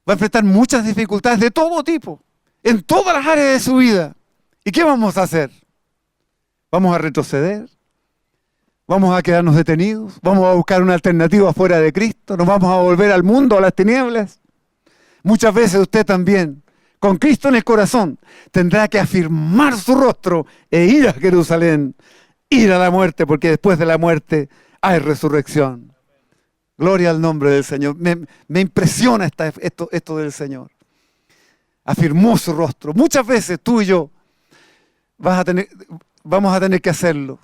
Va a enfrentar muchas dificultades de todo tipo, en todas las áreas de su vida. ¿Y qué vamos a hacer? ¿Vamos a retroceder? ¿Vamos a quedarnos detenidos? ¿Vamos a buscar una alternativa fuera de Cristo? ¿Nos vamos a volver al mundo, a las tinieblas? Muchas veces usted también, con Cristo en el corazón, tendrá que afirmar su rostro e ir a Jerusalén, ir a la muerte, porque después de la muerte hay resurrección. Gloria al nombre del Señor. Me impresiona esto del Señor. Afirmó su rostro. Muchas veces tú y yo vamos a tener que hacerlo.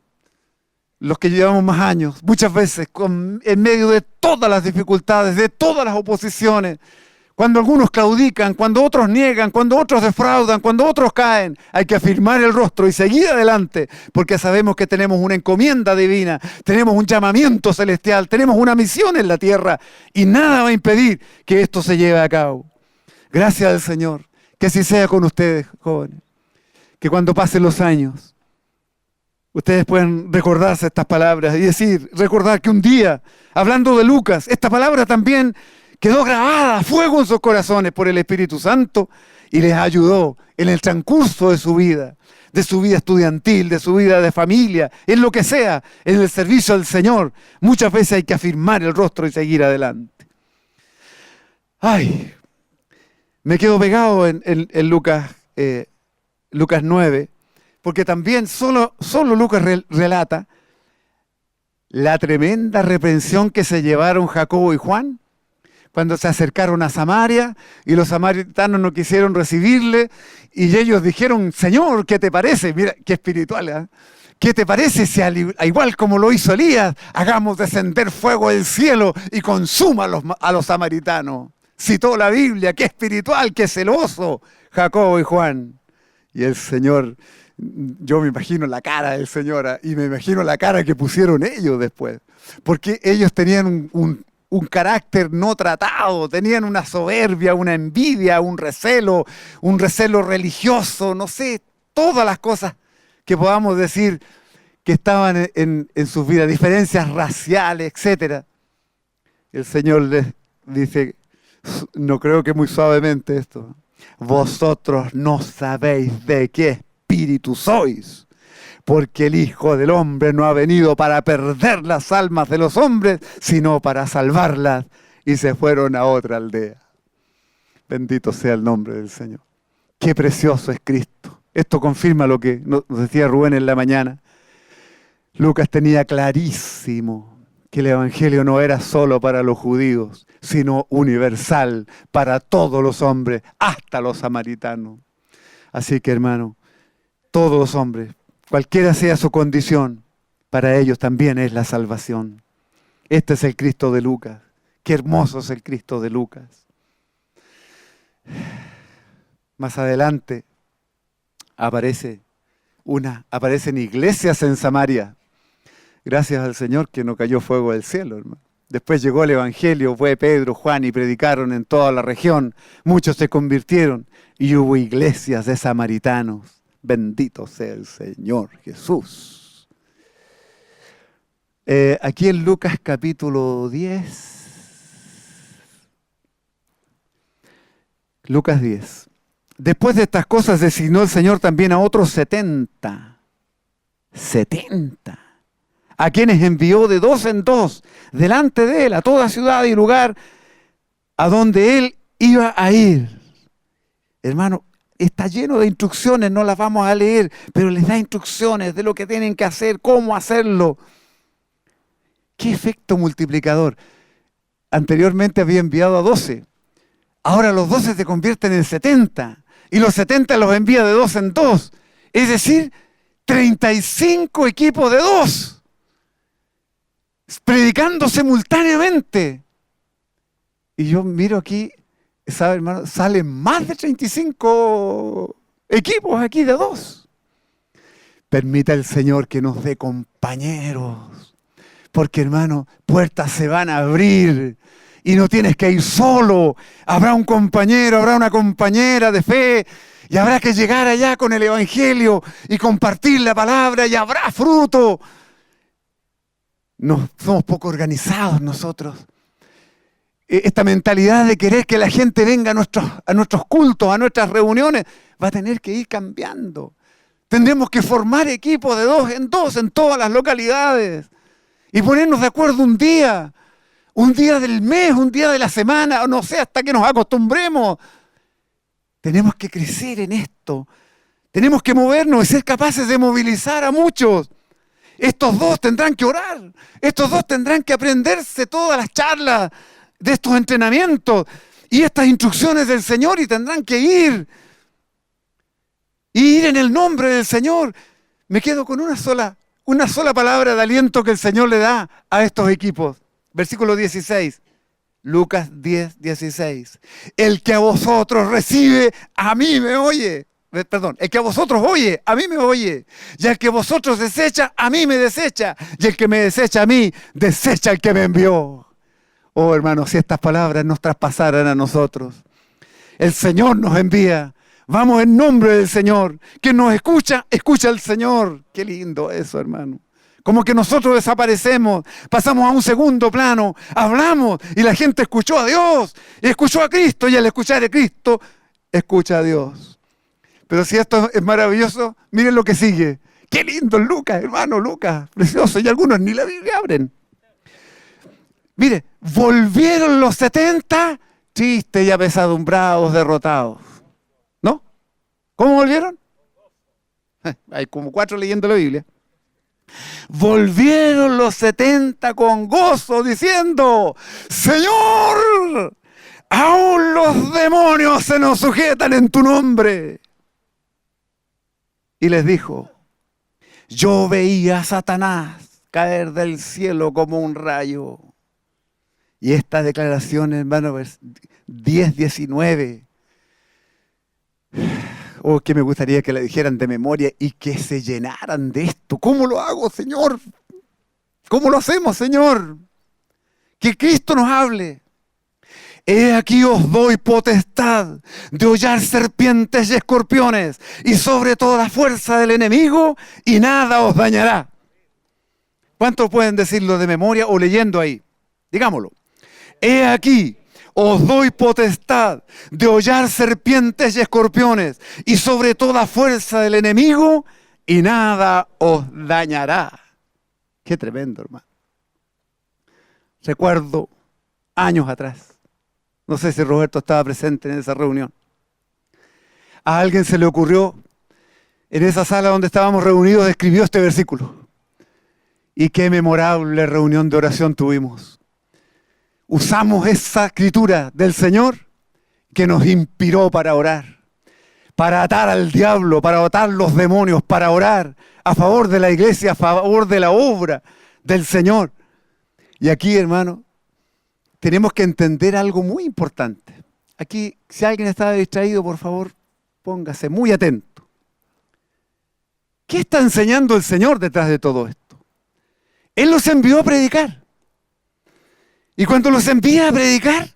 Los que llevamos más años, muchas veces en medio de todas las dificultades, de todas las oposiciones, cuando algunos claudican, cuando otros niegan, cuando otros defraudan, cuando otros caen, hay que afirmar el rostro y seguir adelante, porque sabemos que tenemos una encomienda divina, tenemos un llamamiento celestial, tenemos una misión en la tierra y nada va a impedir que esto se lleve a cabo. Gracias al Señor, que así sea con ustedes, jóvenes, que cuando pasen los años, ustedes puedan recordarse estas palabras y recordar que un día, hablando de Lucas, esta palabra también quedó grabada a fuego en sus corazones por el Espíritu Santo y les ayudó en el transcurso de su vida estudiantil, de su vida de familia, en lo que sea, en el servicio al Señor. Muchas veces hay que afirmar el rostro y seguir adelante. Ay, me quedo pegado en Lucas 9, porque también solo Lucas relata la tremenda reprensión que se llevaron Jacobo y Juan cuando se acercaron a Samaria y los samaritanos no quisieron recibirle y ellos dijeron: Señor, ¿qué te parece? Mira, qué espiritual, ¿eh? ¿Qué te parece si igual como lo hizo Elías, hagamos descender fuego del cielo y consuma a los samaritanos? Citó la Biblia, qué espiritual, qué celoso Jacobo y Juan. Y el Señor, yo me imagino la cara del Señor y me imagino la cara que pusieron ellos después, porque ellos tenían un carácter no tratado, tenían una soberbia, una envidia, un recelo religioso, no sé, todas las cosas que podamos decir que estaban en sus vidas, diferencias raciales, etc. El Señor les dice, no creo que muy suavemente esto: vosotros no sabéis de qué espíritu sois, porque el Hijo del Hombre no ha venido para perder las almas de los hombres, sino para salvarlas. Y se fueron a otra aldea. Bendito sea el nombre del Señor. Qué precioso es Cristo. Esto confirma lo que nos decía Rubén en la mañana. Lucas tenía clarísimo que el Evangelio no era solo para los judíos, sino universal para todos los hombres, hasta los samaritanos. Así que, hermano, todos los hombres, cualquiera sea su condición, para ellos también es la salvación. Este es el Cristo de Lucas. Qué hermoso es el Cristo de Lucas. Más adelante aparecen iglesias en Samaria. Gracias al Señor que no cayó fuego del cielo, hermano. Después llegó el Evangelio, fue Pedro, Juan y predicaron en toda la región. Muchos se convirtieron y hubo iglesias de samaritanos. Bendito sea el Señor Jesús. Aquí en Lucas capítulo 10. Lucas 10. Después de estas cosas designó el Señor también a otros 70. 70. A quienes envió de dos en dos delante de él a toda ciudad y lugar a donde él iba a ir. Hermano, está lleno de instrucciones, no las vamos a leer, pero les da instrucciones de lo que tienen que hacer, cómo hacerlo. ¿Qué efecto multiplicador? Anteriormente había enviado a 12. Ahora los 12 se convierten en 70. Y los 70 los envía de dos en dos. Es decir, 35 equipos de dos. Predicando simultáneamente. Y yo miro aquí, ¿sabe, hermano? Salen más de 35 equipos aquí de dos. Permita el Señor que nos dé compañeros. Porque, hermano, puertas se van a abrir. Y no tienes que ir solo. Habrá un compañero, habrá una compañera de fe. Y habrá que llegar allá con el Evangelio y compartir la palabra y habrá fruto. No, somos poco organizados nosotros. Esta mentalidad de querer que la gente venga a nuestros cultos, a nuestras reuniones, va a tener que ir cambiando. Tendremos que formar equipos de dos en todas las localidades y ponernos de acuerdo un día del mes, un día de la semana, o no sé, hasta que nos acostumbremos. Tenemos que crecer en esto. Tenemos que movernos y ser capaces de movilizar a muchos. Estos dos tendrán que orar. Estos dos tendrán que aprenderse todas las charlas de estos entrenamientos y estas instrucciones del Señor y tendrán que ir. Y ir en el nombre del Señor. Me quedo con una sola palabra de aliento que el Señor le da a estos equipos. Versículo 16. Lucas 10, 16. El que a vosotros recibe, a mí me oye. Perdón, el que a vosotros oye, a mí me oye. Y el que vosotros desecha, a mí me desecha. Y el que me desecha a mí, desecha al que me envió. Oh, hermanos, si estas palabras nos traspasaran a nosotros. El Señor nos envía. Vamos en nombre del Señor. Quien nos escucha, escucha al Señor. Qué lindo eso, hermano. Como que nosotros desaparecemos, pasamos a un segundo plano, hablamos y la gente escuchó a Dios, y escuchó a Cristo, y al escuchar a Cristo, escucha a Dios. Pero si esto es maravilloso, miren lo que sigue. Qué lindo Lucas, hermano, Lucas, precioso, y algunos ni la Biblia abren. Mire, volvieron los 70 tristes y apesadumbrados, derrotados. ¿No? ¿Cómo volvieron? Hay como 4 leyendo la Biblia. Volvieron los 70 con gozo diciendo: Señor, aún los demonios se nos sujetan en tu nombre. Y les dijo: yo veía a Satanás caer del cielo como un rayo. Y esta declaración, hermano, 10, 19. Oh, que me gustaría que la dijeran de memoria y que se llenaran de esto. ¿Cómo lo hago, Señor? ¿Cómo lo hacemos, Señor? Que Cristo nos hable. He aquí os doy potestad de hollar serpientes y escorpiones y sobre toda la fuerza del enemigo y nada os dañará. ¿Cuántos pueden decirlo de memoria o leyendo ahí? Digámoslo. He aquí os doy potestad de hollar serpientes y escorpiones y sobre toda fuerza del enemigo y nada os dañará. Qué tremendo, hermano. Recuerdo años atrás. No sé si Roberto estaba presente en esa reunión. A alguien se le ocurrió, en esa sala donde estábamos reunidos, escribió este versículo. Y qué memorable reunión de oración tuvimos. Usamos esa escritura del Señor que nos inspiró para orar, para atar al diablo, para atar los demonios, para orar a favor de la iglesia, a favor de la obra del Señor. Y aquí, hermano, tenemos que entender algo muy importante. Aquí, si alguien está distraído, por favor, póngase muy atento. ¿Qué está enseñando el Señor detrás de todo esto? Él los envió a predicar. Y cuando los envía a predicar,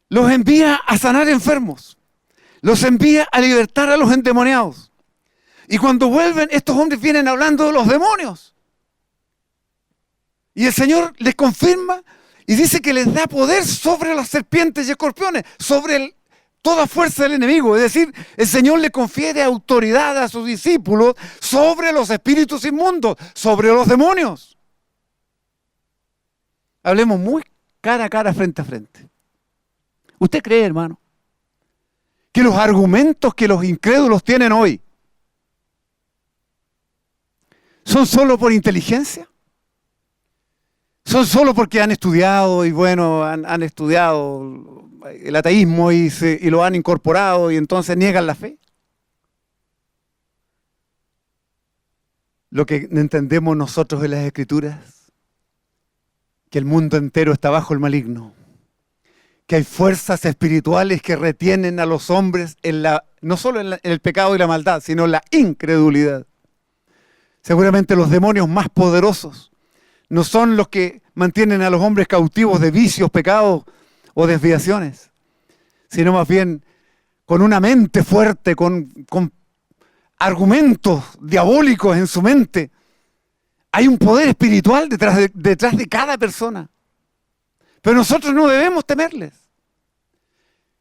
los envía a sanar enfermos. Los envía a libertar a los endemoniados. Y cuando vuelven, estos hombres vienen hablando de los demonios. Y el Señor les confirma y dice que les da poder sobre las serpientes y escorpiones, sobre toda fuerza del enemigo. Es decir, el Señor le confiere autoridad a sus discípulos sobre los espíritus inmundos, sobre los demonios. Hablemos muy cara a cara, frente a frente. ¿Usted cree, hermano, que los argumentos que los incrédulos tienen hoy son solo por inteligencia? ¿Son solo porque han estudiado y bueno, han estudiado el ateísmo y lo han incorporado y entonces niegan la fe? Lo que entendemos nosotros en las Escrituras, que el mundo entero está bajo el maligno, que hay fuerzas espirituales que retienen a los hombres no solo en el pecado y la maldad, sino en la incredulidad. Seguramente los demonios más poderosos no son los que mantienen a los hombres cautivos de vicios, pecados o desviaciones, sino más bien con una mente fuerte, con argumentos diabólicos en su mente. Hay un poder espiritual detrás de cada persona. Pero nosotros no debemos temerles.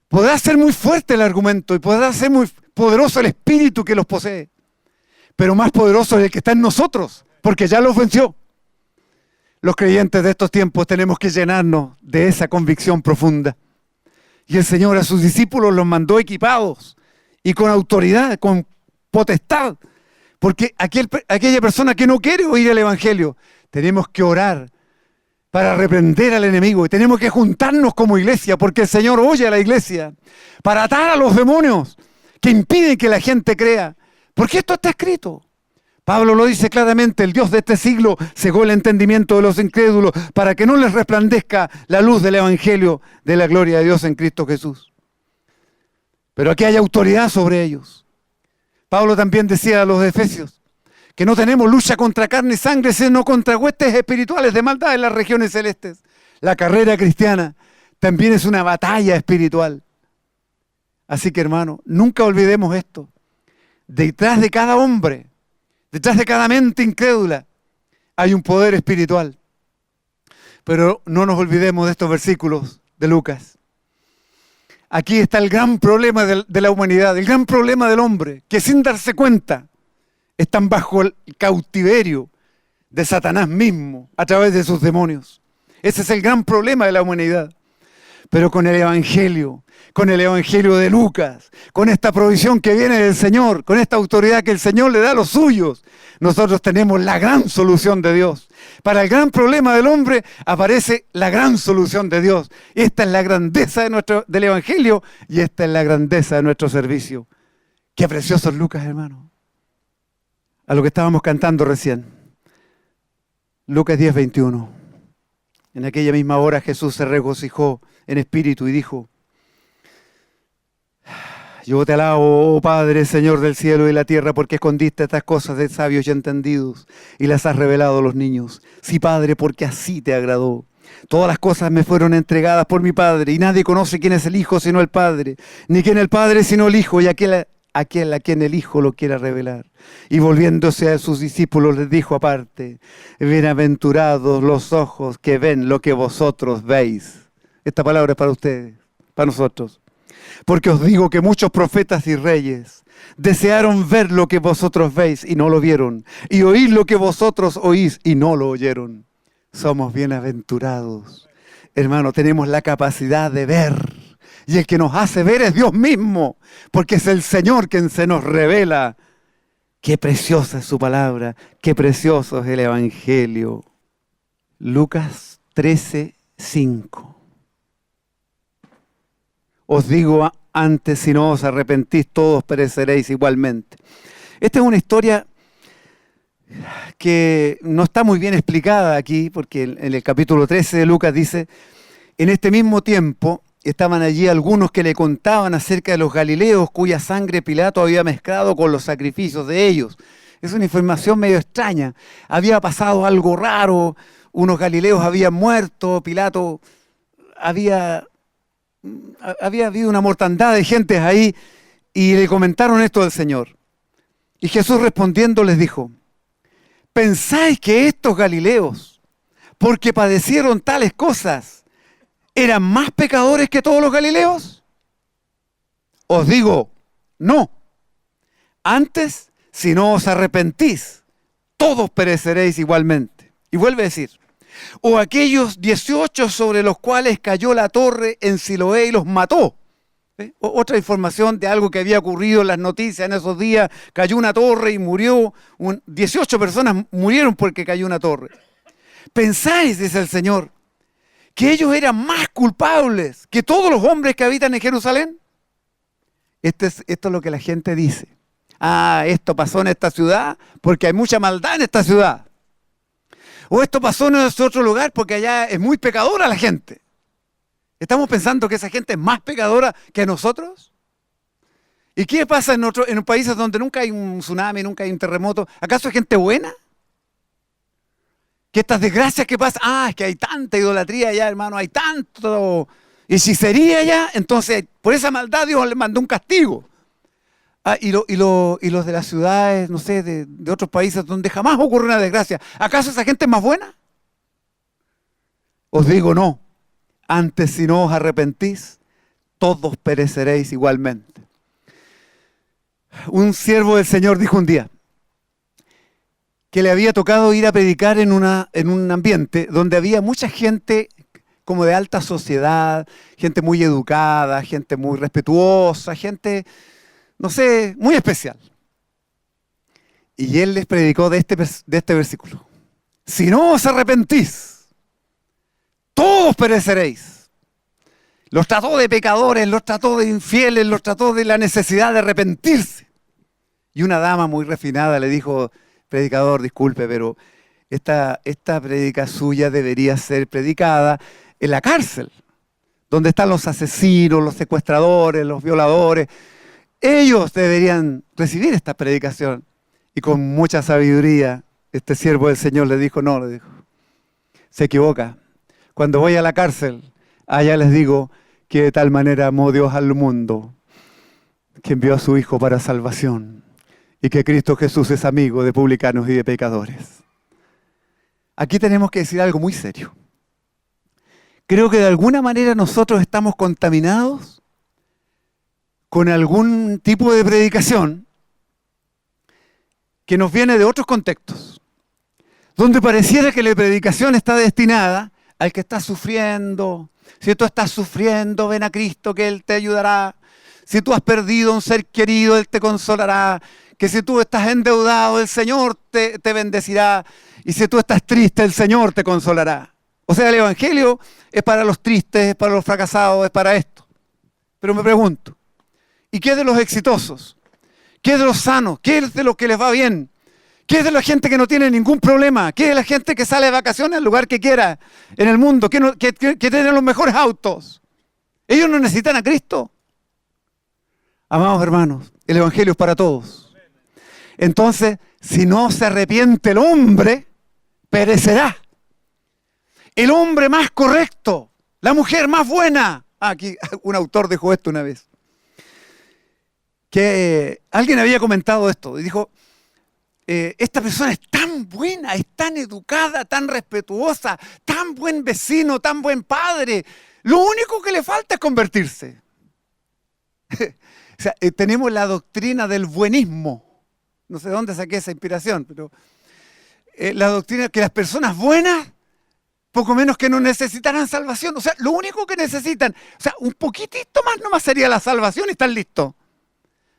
Podrá ser muy fuerte el argumento y podrá ser muy poderoso el espíritu que los posee. Pero más poderoso es el que está en nosotros, porque ya los venció. Los creyentes de estos tiempos tenemos que llenarnos de esa convicción profunda. Y el Señor a sus discípulos los mandó equipados y con autoridad, con potestad. Porque aquella persona que no quiere oír el Evangelio, tenemos que orar para reprender al enemigo. Y tenemos que juntarnos como iglesia, porque el Señor oye a la iglesia, para atar a los demonios que impiden que la gente crea. Porque esto está escrito. Pablo lo dice claramente: el Dios de este siglo cegó el entendimiento de los incrédulos para que no les resplandezca la luz del Evangelio de la gloria de Dios en Cristo Jesús. Pero aquí hay autoridad sobre ellos. Pablo también decía a los efesios que no tenemos lucha contra carne y sangre, sino contra huestes espirituales de maldad en las regiones celestes. La carrera cristiana también es una batalla espiritual. Así que, hermano, nunca olvidemos esto. Detrás de cada hombre, detrás de cada mente incrédula, hay un poder espiritual. Pero no nos olvidemos de estos versículos de Lucas. Aquí está el gran problema de la humanidad, el gran problema del hombre, que sin darse cuenta están bajo el cautiverio de Satanás mismo a través de sus demonios. Ese es el gran problema de la humanidad. Pero con el Evangelio de Lucas, con esta provisión que viene del Señor, con esta autoridad que el Señor le da a los suyos, nosotros tenemos la gran solución de Dios. Para el gran problema del hombre aparece la gran solución de Dios. Esta es la grandeza del Evangelio y esta es la grandeza de nuestro servicio. Qué precioso es Lucas, hermano. A lo que estábamos cantando recién. Lucas 10:21. En aquella misma hora Jesús se regocijó en espíritu y dijo: yo te alabo, oh Padre, Señor del cielo y la tierra, porque escondiste estas cosas de sabios y entendidos y las has revelado a los niños. Sí, Padre, porque así te agradó. Todas las cosas me fueron entregadas por mi Padre, y nadie conoce quién es el Hijo sino el Padre, ni quién el Padre sino el Hijo, y aquel a quien el Hijo lo quiera revelar. Y volviéndose a sus discípulos les dijo aparte: bienaventurados los ojos que ven lo que vosotros veis. Esta palabra es para ustedes, para nosotros. Porque os digo que muchos profetas y reyes desearon ver lo que vosotros veis y no lo vieron, y oír lo que vosotros oís y no lo oyeron. Somos bienaventurados hermano, tenemos la capacidad de ver. Y el que nos hace ver es Dios mismo, porque es el Señor quien se nos revela. Qué preciosa es su palabra, qué precioso es el Evangelio. Lucas 13:5. Os digo antes, si no os arrepentís, todos pereceréis igualmente. Esta es una historia que no está muy bien explicada aquí, porque en el capítulo 13 de Lucas dice, en este mismo tiempo estaban allí algunos que le contaban acerca de los galileos cuya sangre Pilato había mezclado con los sacrificios de ellos. Es una información medio extraña. Había pasado algo raro, unos galileos habían muerto, Pilato había habido una mortandad de gentes ahí y le comentaron esto al Señor. Y Jesús respondiendo les dijo, ¿pensáis que estos galileos, porque padecieron tales cosas, eran más pecadores que todos los galileos? Os digo, no. Antes, si no os arrepentís, todos pereceréis igualmente. Y vuelve a decir, o aquellos 18 sobre los cuales cayó la torre en Siloé y los mató. Otra información de algo que había ocurrido en las noticias en esos días. Cayó una torre y murió, 18 personas murieron porque cayó una torre. ¿Pensáis, dice el Señor, que ellos eran más culpables que todos los hombres que habitan en Jerusalén? Esto es lo que la gente dice. Ah, esto pasó en esta ciudad porque hay mucha maldad en esta ciudad. O esto pasó en ese otro lugar porque allá es muy pecadora la gente. ¿Estamos pensando que esa gente es más pecadora que nosotros? ¿Y qué pasa en países donde nunca hay un tsunami, nunca hay un terremoto? ¿Acaso hay gente buena? ¿Que estas desgracias que pasan? Ah, es que hay tanta idolatría allá, hermano, hay tanto hechicería allá. Entonces, por esa maldad Dios le mandó un castigo. Ah, y los de las ciudades, no sé, de otros países donde jamás ocurre una desgracia, ¿acaso esa gente es más buena? Os digo no. Antes, si no os arrepentís, todos pereceréis igualmente. Un siervo del Señor dijo un día que le había tocado ir a predicar en un ambiente donde había mucha gente como de alta sociedad, gente muy educada, gente muy respetuosa, gente, no sé, muy especial. Y él les predicó de este versículo. Si no os arrepentís, todos pereceréis. Los trató de pecadores, los trató de infieles, los trató de la necesidad de arrepentirse. Y una dama muy refinada le dijo, predicador, disculpe, pero esta predica suya debería ser predicada en la cárcel, donde están los asesinos, los secuestradores, los violadores. Ellos deberían recibir esta predicación. Y con mucha sabiduría, este siervo del Señor le dijo, no, le dijo, se equivoca. Cuando voy a la cárcel, allá les digo que de tal manera amó Dios al mundo, que envió a su Hijo para salvación, y que Cristo Jesús es amigo de publicanos y de pecadores. Aquí tenemos que decir algo muy serio. Creo que de alguna manera nosotros estamos contaminados con algún tipo de predicación que nos viene de otros contextos, donde pareciera que la predicación está destinada al que está sufriendo. Si tú estás sufriendo, ven a Cristo que Él te ayudará. Si tú has perdido un ser querido, Él te consolará. Que si tú estás endeudado, el Señor te bendecirá. Y si tú estás triste, el Señor te consolará. O sea, el Evangelio es para los tristes, es para los fracasados, es para esto. Pero me pregunto, ¿y qué de los exitosos? ¿Qué de los sanos? ¿Qué es de los que les va bien? ¿Qué es de la gente que no tiene ningún problema? ¿Qué es de la gente que sale de vacaciones al lugar que quiera en el mundo? ¿Que tiene los mejores autos? ¿Ellos no necesitan a Cristo? Amados hermanos, el Evangelio es para todos. Entonces, si no se arrepiente el hombre, perecerá. El hombre más correcto, la mujer más buena. Aquí un autor dijo esto una vez. Que alguien había comentado esto y dijo, esta persona es tan buena, es tan educada, tan respetuosa, tan buen vecino, tan buen padre. Lo único que le falta es convertirse. O sea, tenemos la doctrina del buenismo. No sé de dónde saqué esa inspiración, pero la doctrina que las personas buenas poco menos que no necesitarán salvación. O sea, lo único que necesitan, o sea, un poquitito más nomás sería la salvación y están listos.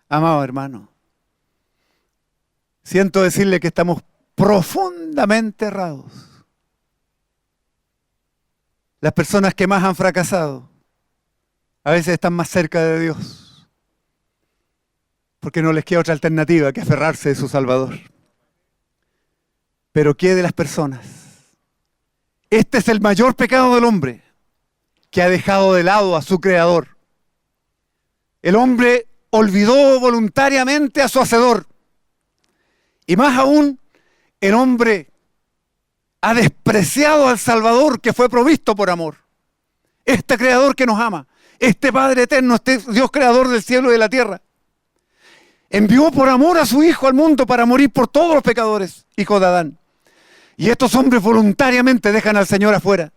Amado hermano, siento decirle que estamos profundamente errados. Las personas que más han fracasado a veces están más cerca de Dios, porque no les queda otra alternativa que aferrarse de su Salvador. Pero ¿qué de las personas? Este es el mayor pecado del hombre, que ha dejado de lado a su Creador. El hombre olvidó voluntariamente a su Hacedor. Y más aún, el hombre ha despreciado al Salvador que fue provisto por amor. Este Creador que nos ama, este Padre eterno, este Dios Creador del cielo y de la tierra, envió por amor a su Hijo al mundo para morir por todos los pecadores, hijos de Adán. Y estos hombres voluntariamente dejan al Señor afuera.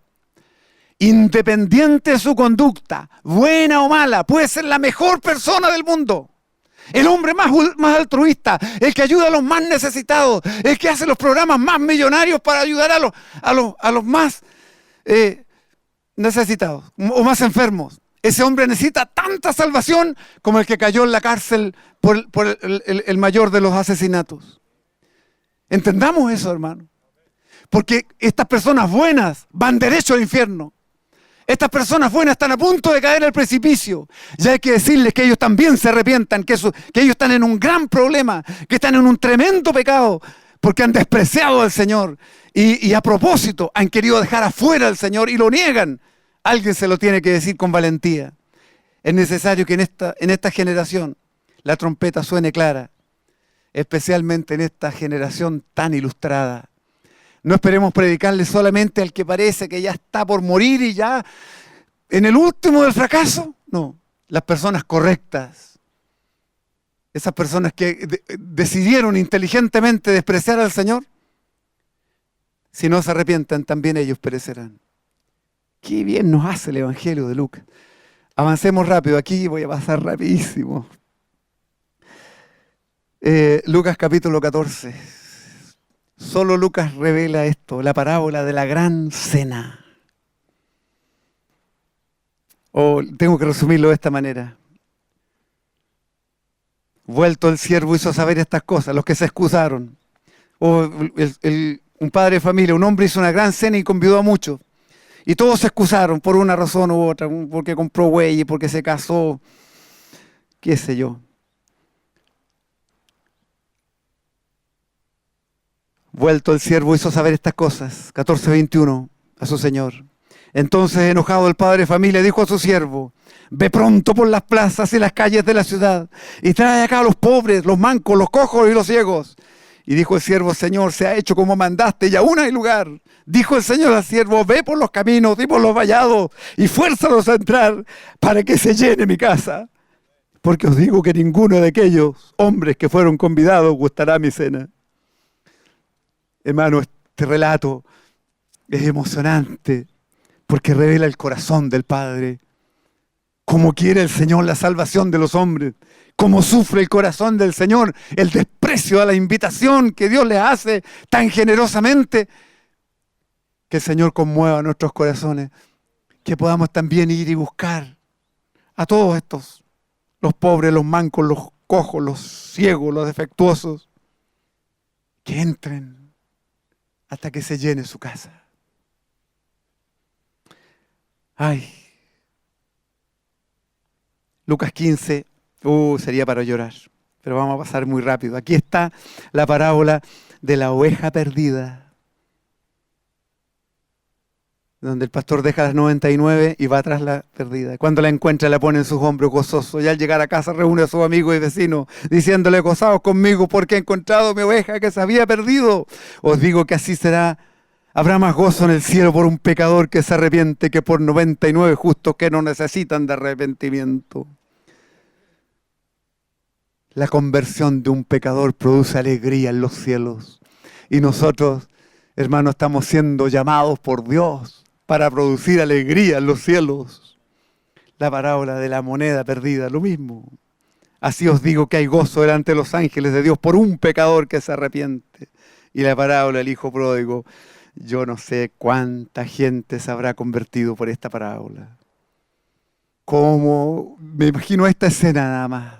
Independiente de su conducta, buena o mala, puede ser la mejor persona del mundo. El hombre más altruista, el que ayuda a los más necesitados, el que hace los programas más millonarios para ayudar a los más necesitados o más enfermos. Ese hombre necesita tanta salvación como el que cayó en la cárcel por el mayor de los asesinatos. Entendamos eso, hermano. Porque estas personas buenas van derecho al infierno. Estas personas buenas están a punto de caer al precipicio. Ya hay que decirles que ellos también se arrepientan, que ellos están en un gran problema, que están en un tremendo pecado, porque han despreciado al Señor. Y a propósito han querido dejar afuera al Señor y lo niegan. Alguien se lo tiene que decir con valentía. Es necesario que en esta generación la trompeta suene clara, especialmente en esta generación tan ilustrada. No esperemos predicarle solamente al que parece que ya está por morir y ya en el último del fracaso. No, las personas correctas, esas personas que decidieron inteligentemente despreciar al Señor, si no se arrepientan, también ellos perecerán. Qué bien nos hace el Evangelio de Lucas. Avancemos rápido, aquí voy a pasar rapidísimo. Lucas capítulo 14. Solo Lucas revela esto, la parábola de la gran cena. Tengo que resumirlo de esta manera. Vuelto el siervo hizo saber estas cosas, los que se excusaron. Un padre de familia, un hombre hizo una gran cena y convidó a muchos. Y todos se excusaron por una razón u otra, porque compró bueyes, porque se casó, qué sé yo. Vuelto el siervo hizo saber estas cosas, 14:21, a su señor. Entonces, enojado el padre de familia, dijo a su siervo: ve pronto por las plazas y las calles de la ciudad y trae acá a los pobres, los mancos, los cojos y los ciegos. Y dijo el siervo: Señor, se ha hecho como mandaste y aún hay lugar. Dijo el Señor al siervo: ve por los caminos y por los vallados y fuérzalos a entrar para que se llene mi casa. Porque os digo que ninguno de aquellos hombres que fueron convidados gustará mi cena. Hermano, este relato es emocionante porque revela el corazón del Padre. Cómo quiere el Señor la salvación de los hombres. Cómo sufre el corazón del Señor el desprecio a la invitación que Dios le hace tan generosamente. Que el Señor conmueva nuestros corazones. Que podamos también ir y buscar a todos estos, los pobres, los mancos, los cojos, los ciegos, los defectuosos. Que entren hasta que se llene su casa. Ay. Lucas 15, sería para llorar, pero vamos a pasar muy rápido. Aquí está la parábola de la oveja perdida, donde el pastor deja las 99 y va tras la perdida. Cuando la encuentra, la pone en sus hombros gozoso, y al llegar a casa reúne a sus amigos y vecinos, diciéndole: gozaos conmigo porque he encontrado mi oveja que se había perdido. Os digo que así será. Habrá más gozo en el cielo por un pecador que se arrepiente que por 99 justos que no necesitan de arrepentimiento. La conversión de un pecador produce alegría en los cielos. Y nosotros, hermanos, estamos siendo llamados por Dios para producir alegría en los cielos. La parábola de la moneda perdida, lo mismo. Así os digo que hay gozo delante de los ángeles de Dios por un pecador que se arrepiente. Y la parábola del hijo pródigo, Yo no sé cuánta gente se habrá convertido por esta parábola. Como me imagino esta escena nada más.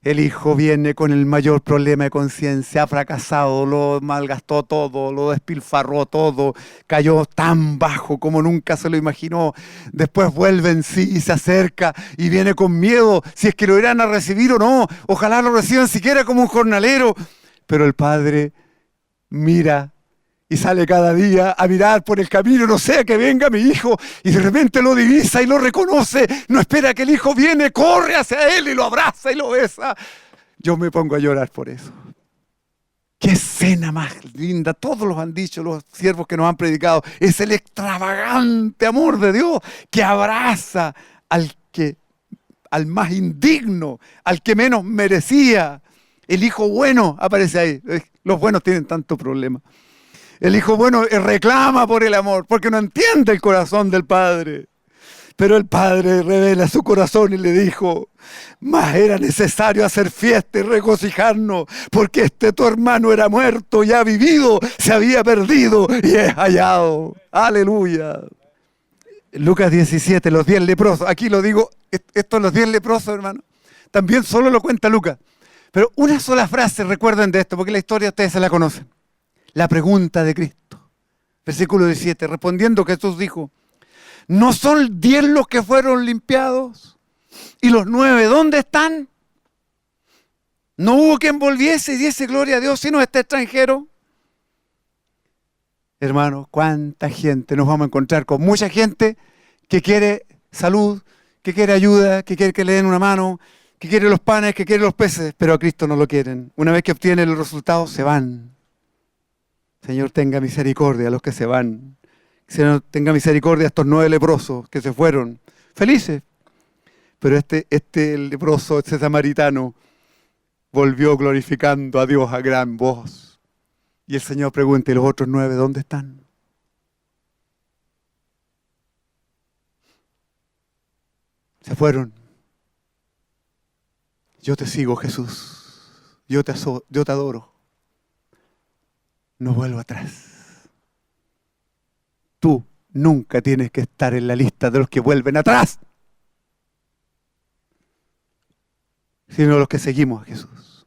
El hijo viene con el mayor problema de conciencia, ha fracasado, lo malgastó todo, lo despilfarró todo, cayó tan bajo como nunca se lo imaginó. Después vuelve en sí y se acerca y viene con miedo si es que lo irán a recibir o no. Ojalá lo reciban siquiera como un jornalero. Pero el padre mira y sale cada día a mirar por el camino, no sea que venga mi hijo, y de repente lo divisa y lo reconoce, no espera que el hijo viene, corre hacia él y lo abraza y lo besa. Yo me pongo a llorar por eso. Qué escena más linda, todos los han dicho, los siervos que nos han predicado, es el extravagante amor de Dios que abraza al más indigno, al que menos merecía. El hijo bueno aparece ahí. Los buenos tienen tanto problema. El hijo bueno reclama por el amor, porque no entiende el corazón del padre. Pero el padre revela su corazón y le dijo: mas era necesario hacer fiesta y regocijarnos, porque tu hermano era muerto y ha vivido, se había perdido y es hallado. Aleluya. Lucas 17, los 10 leprosos. Aquí lo digo, estos los 10 leprosos, hermano. También solo lo cuenta Lucas. Pero una sola frase, recuerden de esto, porque la historia ustedes se la conocen. La pregunta de Cristo. Versículo 17. Respondiendo Jesús dijo: ¿no son 10 los que fueron limpiados? ¿Y los 9 dónde están? ¿No hubo quien volviese y diese gloria a Dios sino este extranjero? Hermano, cuánta gente nos vamos a encontrar con mucha gente que quiere salud, que quiere ayuda, que quiere que le den una mano, que quiere los panes, que quiere los peces, pero a Cristo no lo quieren. Una vez que obtienen los resultados, se van. Señor, tenga misericordia a los que se van. Señor, tenga misericordia a estos 9 leprosos que se fueron, felices. Pero este leproso, este samaritano, volvió glorificando a Dios a gran voz. Y el Señor pregunta: ¿y los otros 9 dónde están? Se fueron. Yo te sigo, Jesús. Yo te adoro. No vuelvo atrás. Tú nunca tienes que estar en la lista de los que vuelven atrás, sino los que seguimos a Jesús.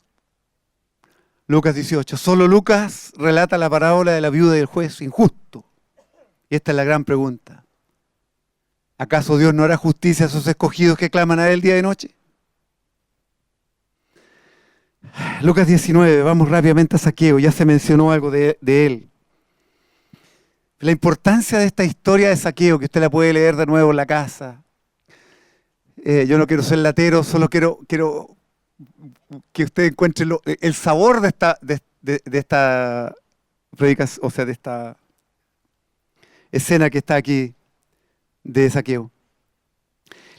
Lucas 18. Solo Lucas relata la parábola de la viuda y el juez injusto. Y esta es la gran pregunta. ¿Acaso Dios no hará justicia a sus escogidos que claman a Él día y noche? Lucas 19, vamos rápidamente a Zaqueo, ya se mencionó algo de él. La importancia de esta historia de Zaqueo, que usted la puede leer de nuevo en la casa. Yo no quiero ser latero, solo quiero que usted encuentre el sabor de esta predicación, o sea, de esta escena que está aquí de Zaqueo.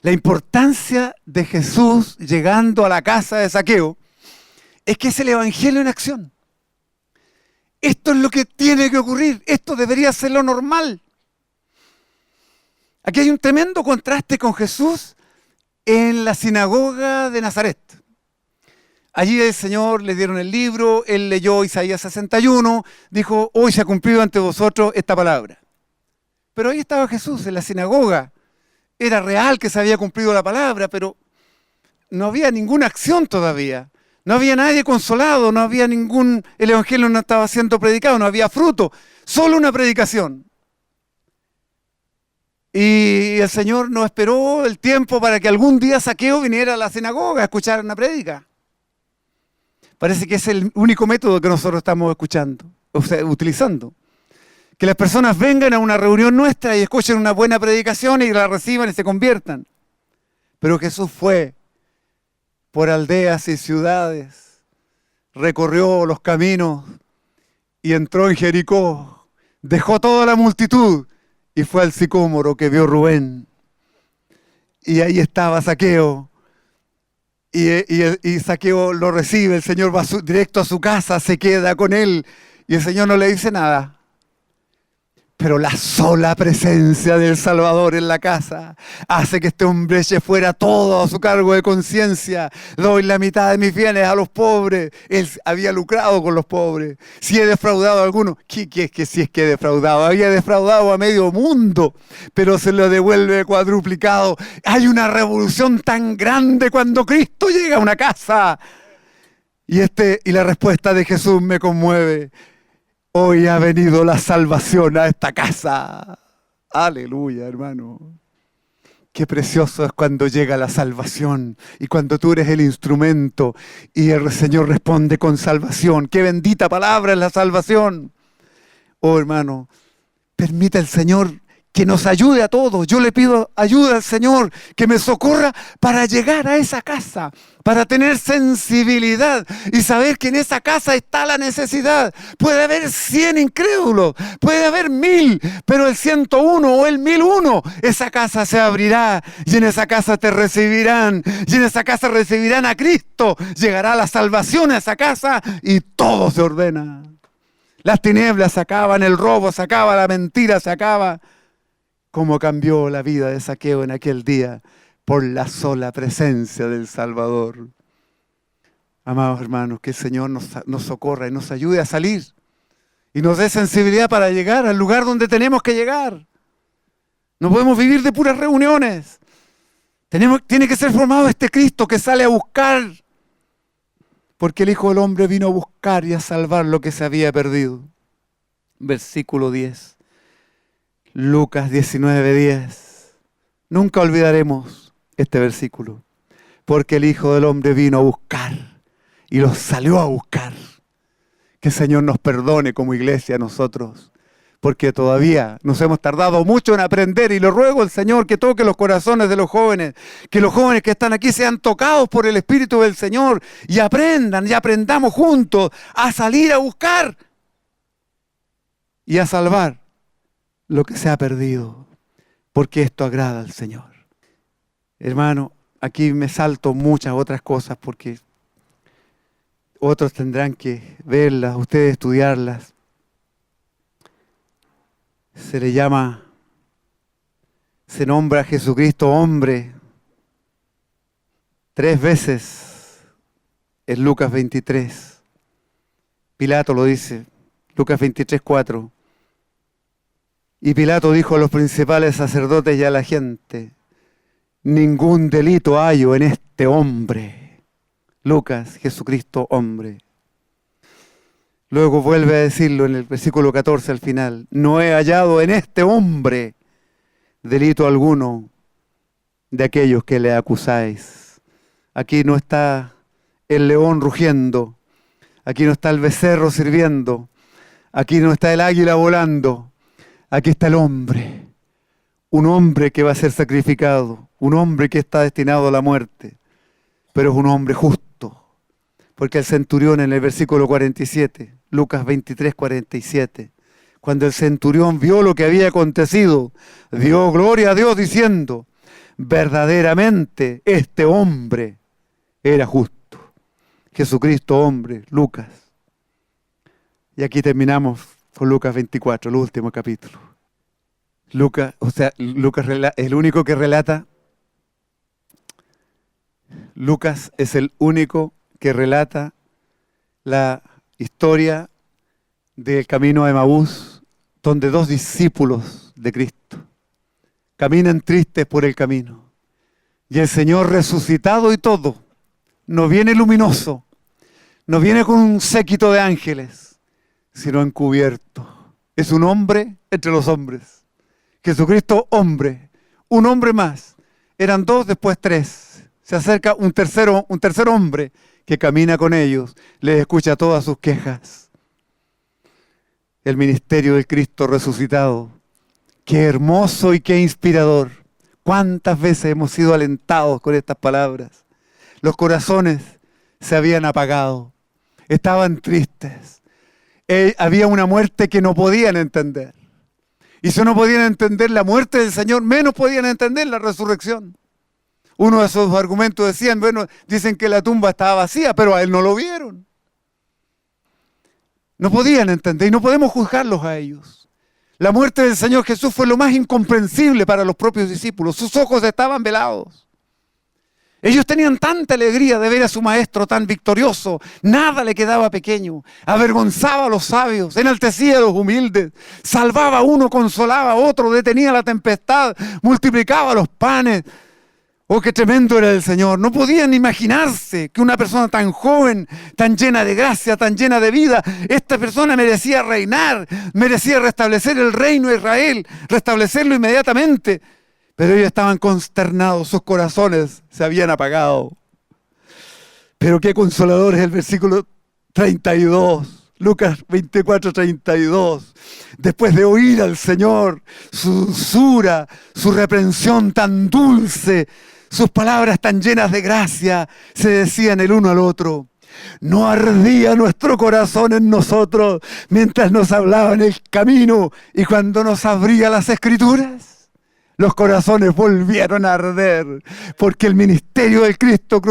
La importancia de Jesús llegando a la casa de Zaqueo es que es el evangelio en acción. Esto es lo que tiene que ocurrir. Esto debería ser lo normal. Aquí hay un tremendo contraste con Jesús en la sinagoga de Nazaret. Allí el Señor le dieron el libro, Él leyó Isaías 61, dijo: hoy se ha cumplido ante vosotros esta palabra. Pero ahí estaba Jesús en la sinagoga. Era real que se había cumplido la palabra, pero no había ninguna acción todavía. No había nadie consolado, el evangelio no estaba siendo predicado, no había fruto, solo una predicación. Y el Señor no esperó el tiempo para que algún día Zaqueo viniera a la sinagoga a escuchar una prédica. Parece que es el único método que nosotros estamos utilizando. Que las personas vengan a una reunión nuestra y escuchen una buena predicación y la reciban y se conviertan. Pero Jesús fue por aldeas y ciudades, recorrió los caminos y entró en Jericó, dejó toda la multitud y fue al sicómoro que vio Rubén. Y ahí estaba Zaqueo. Y Zaqueo lo recibe, el Señor va directo a su casa, se queda con él y el Señor no le dice nada. Pero la sola presencia del Salvador en la casa hace que este hombre eche fuera todo a su cargo de conciencia. Doy la mitad de mis bienes a los pobres. Él había lucrado con los pobres. Si he defraudado a alguno, si es que he defraudado? Había defraudado a medio mundo, pero se lo devuelve cuadruplicado. Hay una revolución tan grande cuando Cristo llega a una casa. Y la respuesta de Jesús me conmueve. Hoy ha venido la salvación a esta casa. Aleluya, hermano. Qué precioso es cuando llega la salvación y cuando tú eres el instrumento y el Señor responde con salvación. Qué bendita palabra es la salvación. Oh, hermano, permita el Señor que nos ayude a todos. Yo le pido ayuda al Señor, que me socorra para llegar a esa casa, para tener sensibilidad y saber que en esa casa está la necesidad. Puede haber 100 incrédulos, puede haber 1000, pero el 101 o el 1001, esa casa se abrirá y en esa casa te recibirán y en esa casa recibirán a Cristo. Llegará la salvación a esa casa y todo se ordena. Las tinieblas se acaban, el robo se acaba, la mentira se acaba. Cómo cambió la vida de Zaqueo en aquel día por la sola presencia del Salvador. Amados hermanos, que el Señor nos socorra y nos ayude a salir y nos dé sensibilidad para llegar al lugar donde tenemos que llegar. No podemos vivir de puras reuniones. Tiene que ser formado este Cristo que sale a buscar, porque el Hijo del Hombre vino a buscar y a salvar lo que se había perdido. Versículo 10. Lucas 19:10. Nunca olvidaremos este versículo, porque el Hijo del Hombre vino a buscar y los salió a buscar. Que el Señor nos perdone como iglesia a nosotros, porque todavía nos hemos tardado mucho en aprender y le ruego al Señor que toque los corazones de los jóvenes, que los jóvenes que están aquí sean tocados por el Espíritu del Señor y aprendan y aprendamos juntos a salir a buscar y a salvar lo que se ha perdido, porque esto agrada al Señor. Hermano, aquí me salto muchas otras cosas porque otros tendrán que verlas, ustedes estudiarlas. Se nombra a Jesucristo hombre 3 veces en Lucas 23. Pilato lo dice, Lucas 23:4. Y Pilato dijo a los principales sacerdotes y a la gente: ningún delito hallo en este hombre. Lucas, Jesucristo, hombre. Luego vuelve a decirlo en el versículo 14 al final: no he hallado en este hombre delito alguno de aquellos que le acusáis. Aquí no está el león rugiendo, aquí no está el becerro sirviendo, aquí no está el águila volando. Aquí está el hombre, un hombre que va a ser sacrificado, un hombre que está destinado a la muerte, pero es un hombre justo, porque el centurión en el versículo 47, Lucas 23:47, cuando el centurión vio lo que había acontecido, dio gloria a Dios diciendo: verdaderamente este hombre era justo. Jesucristo hombre, Lucas. Y aquí terminamos con Lucas 24, el último capítulo. Lucas es el único que relata. Lucas es el único que relata la historia del camino a Emaús, donde 2 discípulos de Cristo caminan tristes por el camino. Y el Señor resucitado y todo, no viene luminoso, no viene con un séquito de ángeles, sino encubierto. Es un hombre entre los hombres. Jesucristo hombre, un hombre más. Eran 2, después 3. Se acerca un tercer hombre que camina con ellos, les escucha todas sus quejas. El ministerio del Cristo resucitado. Qué hermoso y qué inspirador. ¿Cuántas veces hemos sido alentados con estas palabras? Los corazones se habían apagado, estaban tristes. Había una muerte que no podían entender. Y si no podían entender la muerte del Señor, menos podían entender la resurrección. Uno de esos argumentos dicen que la tumba estaba vacía, pero a Él no lo vieron. No podían entender y no podemos juzgarlos a ellos. La muerte del Señor Jesús fue lo más incomprensible para los propios discípulos. Sus ojos estaban velados. Ellos tenían tanta alegría de ver a su maestro tan victorioso. Nada le quedaba pequeño. Avergonzaba a los sabios, enaltecía a los humildes. Salvaba a uno, consolaba a otro, detenía la tempestad, multiplicaba los panes. Oh, qué tremendo era el Señor. No podían imaginarse que una persona tan joven, tan llena de gracia, tan llena de vida, esta persona merecía reinar, merecía restablecer el reino de Israel, restablecerlo inmediatamente. Pero ellos estaban consternados, sus corazones se habían apagado. Pero qué consolador es el versículo 32, Lucas 24, 32. Después de oír al Señor, su dulzura, su reprensión tan dulce, sus palabras tan llenas de gracia, se decían el uno al otro: ¿no ardía nuestro corazón en nosotros mientras nos hablaba en el camino y cuando nos abría las Escrituras? Los corazones volvieron a arder, porque el ministerio del Cristo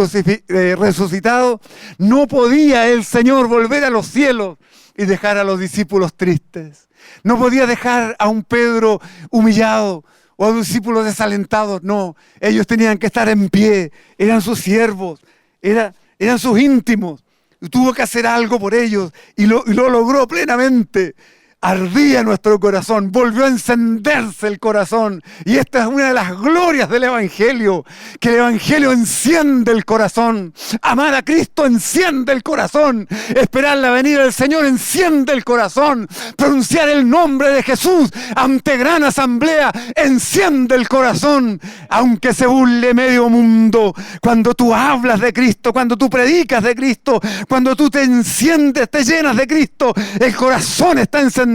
resucitado, no podía el Señor volver a los cielos y dejar a los discípulos tristes. No podía dejar a un Pedro humillado o a los discípulos desalentados. No, ellos tenían que estar en pie, eran sus siervos, eran sus íntimos. Tuvo que hacer algo por ellos y lo logró plenamente. Ardía nuestro corazón, volvió a encenderse el corazón. Y esta es una de las glorias del Evangelio, que el Evangelio enciende el corazón. Amar a Cristo enciende el corazón. Esperar la venida del Señor enciende el corazón. Pronunciar el nombre de Jesús ante gran asamblea enciende el corazón. Aunque se burle medio mundo, cuando tú hablas de Cristo, cuando tú predicas de Cristo, cuando tú te enciendes, te llenas de Cristo, el corazón está encendido.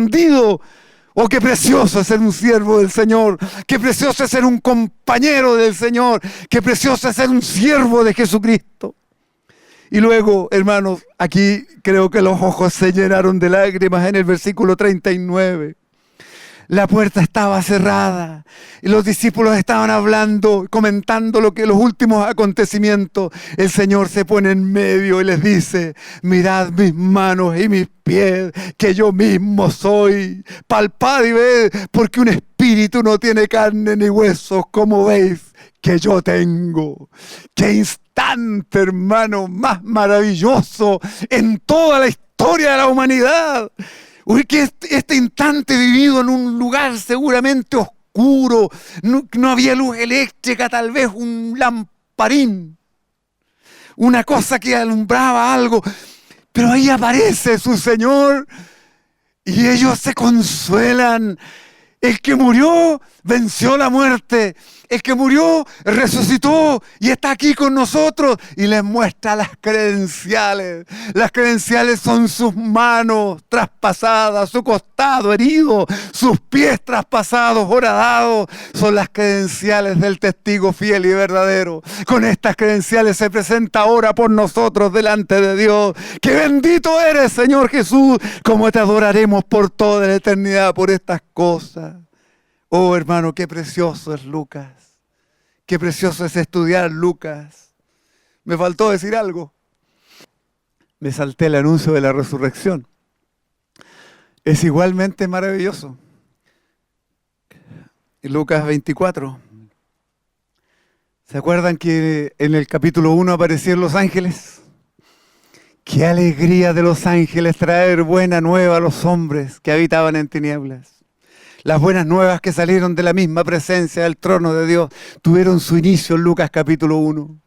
Oh, qué precioso es ser un siervo del Señor, qué precioso es ser un compañero del Señor, qué precioso es ser un siervo de Jesucristo. Y luego, hermanos, aquí creo que los ojos se llenaron de lágrimas en el versículo 39. La puerta estaba cerrada y los discípulos estaban hablando, comentando los últimos acontecimientos. El Señor se pone en medio y les dice: mirad mis manos y mis pies, que yo mismo soy. Palpad y ved, porque un espíritu no tiene carne ni huesos, como veis que yo tengo. ¡Qué instante, hermano, más maravilloso en toda la historia de la humanidad! Uy, que este instante vivido en un lugar seguramente oscuro, no había luz eléctrica, tal vez un lamparín, una cosa que alumbraba algo, pero ahí aparece su Señor y ellos se consuelan. El que murió venció la muerte. El que murió resucitó y está aquí con nosotros. Y les muestra las credenciales. Las credenciales son sus manos traspasadas, su costado herido, sus pies traspasados, horadados. Son las credenciales del testigo fiel y verdadero. Con estas credenciales se presenta ahora por nosotros delante de Dios. ¡Qué bendito eres, Señor Jesús! ¡Cómo te adoraremos por toda la eternidad por estas cosas! Oh, hermano, qué precioso es Lucas. Qué precioso es estudiar Lucas. Me faltó decir algo. Me salté el anuncio de la resurrección. Es igualmente maravilloso. Lucas 24. ¿Se acuerdan que en el capítulo 1 aparecieron los ángeles? Qué alegría de los ángeles traer buena nueva a los hombres que habitaban en tinieblas. Las buenas nuevas que salieron de la misma presencia del trono de Dios tuvieron su inicio en Lucas capítulo 1.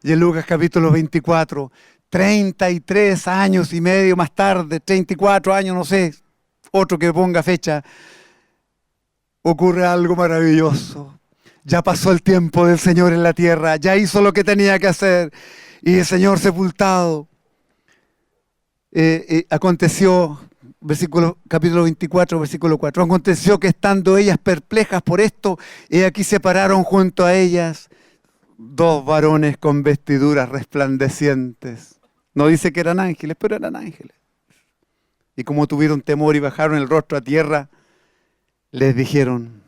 Y en Lucas capítulo 24, 33 años y medio más tarde, 34 años, no sé, otro que ponga fecha, ocurre algo maravilloso. Ya pasó el tiempo del Señor en la tierra, ya hizo lo que tenía que hacer y el Señor sepultado. Aconteció... capítulo 24, versículo 4. Aconteció que estando ellas perplejas por esto, he aquí se pararon junto a ellas dos varones con vestiduras resplandecientes. No dice que eran ángeles, pero eran ángeles. Y como tuvieron temor y bajaron el rostro a tierra, les dijeron: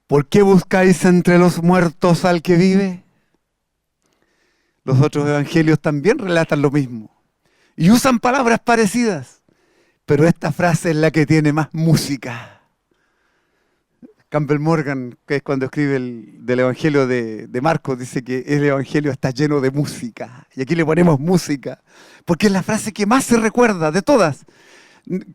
¿por qué buscáis entre los muertos al que vive? Los otros evangelios también relatan lo mismo y usan palabras parecidas. Pero esta frase es la que tiene más música. Campbell Morgan, que es cuando escribe del Evangelio de Marcos, dice que el Evangelio está lleno de música. Y aquí le ponemos música, porque es la frase que más se recuerda de todas.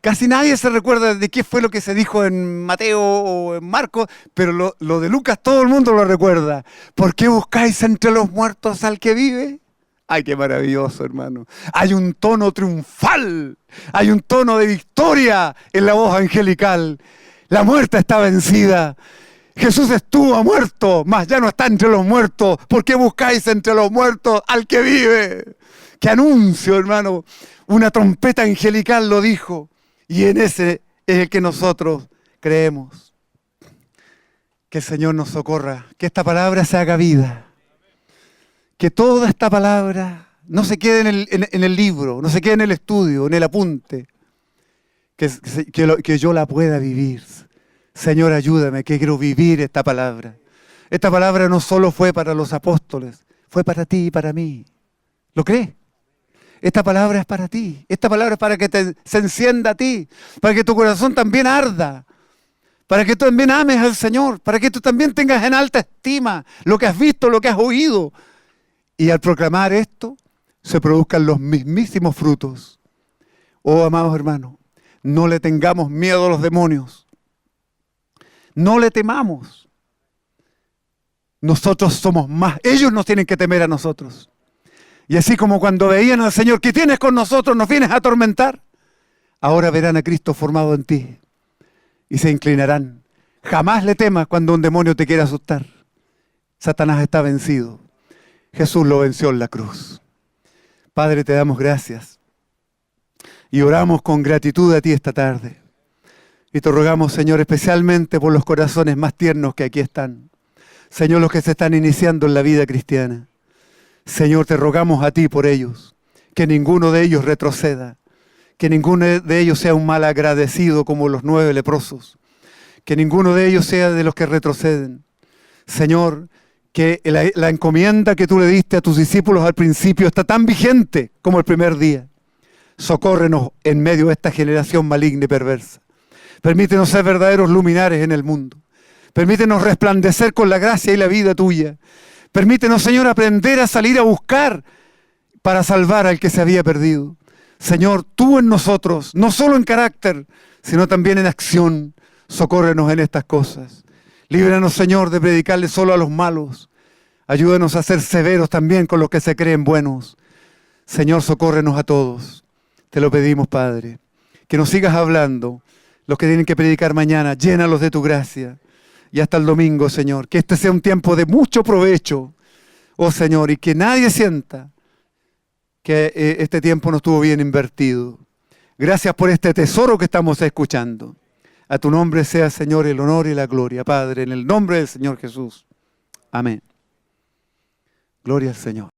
Casi nadie se recuerda de qué fue lo que se dijo en Mateo o en Marcos, pero lo de Lucas todo el mundo lo recuerda. ¿Por qué buscáis entre los muertos al que vive? ¡Ay, qué maravilloso, hermano! Hay un tono triunfal, hay un tono de victoria en la voz angelical. La muerte está vencida. Jesús estuvo muerto, mas ya no está entre los muertos. ¿Por qué buscáis entre los muertos al que vive? ¡Qué anuncio, hermano! Una trompeta angelical lo dijo. Y en ese es el que nosotros creemos. Que el Señor nos socorra. Que esta palabra se haga vida. Que toda esta palabra no se quede en el libro, no se quede en el estudio, en el apunte. Que yo la pueda vivir. Señor, ayúdame, que quiero vivir esta palabra. Esta palabra no solo fue para los apóstoles, fue para ti y para mí. ¿Lo crees? Esta palabra es para ti. Esta palabra es para que se encienda a ti, para que tu corazón también arda, para que tú también ames al Señor, para que tú también tengas en alta estima lo que has visto, lo que has oído. Y al proclamar esto, se produzcan los mismísimos frutos. Oh, amados hermanos, no le tengamos miedo a los demonios. No le temamos. Nosotros somos más. Ellos nos tienen que temer a nosotros. Y así como cuando veían al Señor, ¿qué tienes con nosotros? ¿Nos vienes a atormentar? Ahora verán a Cristo formado en ti y se inclinarán. Jamás le temas cuando un demonio te quiera asustar. Satanás está vencido. Jesús lo venció en la cruz. Padre, te damos gracias y oramos con gratitud a ti esta tarde. Y te rogamos, Señor, especialmente por los corazones más tiernos que aquí están. Señor, los que se están iniciando en la vida cristiana. Señor, te rogamos a ti por ellos, que ninguno de ellos retroceda, que ninguno de ellos sea un mal agradecido como los 9 leprosos, que ninguno de ellos sea de los que retroceden. Señor, que la encomienda que tú le diste a tus discípulos al principio está tan vigente como el primer día. Socórrenos en medio de esta generación maligna y perversa. Permítenos ser verdaderos luminares en el mundo. Permítenos resplandecer con la gracia y la vida tuya. Permítenos, Señor, aprender a salir a buscar para salvar al que se había perdido. Señor, tú en nosotros, no solo en carácter, sino también en acción, socórrenos en estas cosas. Líbranos, Señor, de predicarle solo a los malos. Ayúdanos a ser severos también con los que se creen buenos. Señor, socórrenos a todos. Te lo pedimos, Padre. Que nos sigas hablando. Los que tienen que predicar mañana, llénalos de tu gracia. Y hasta el domingo, Señor, que este sea un tiempo de mucho provecho, oh Señor, y que nadie sienta que este tiempo no estuvo bien invertido. Gracias por este tesoro que estamos escuchando. A tu nombre sea, Señor, el honor y la gloria, Padre, en el nombre del Señor Jesús. Amén. Gloria al Señor.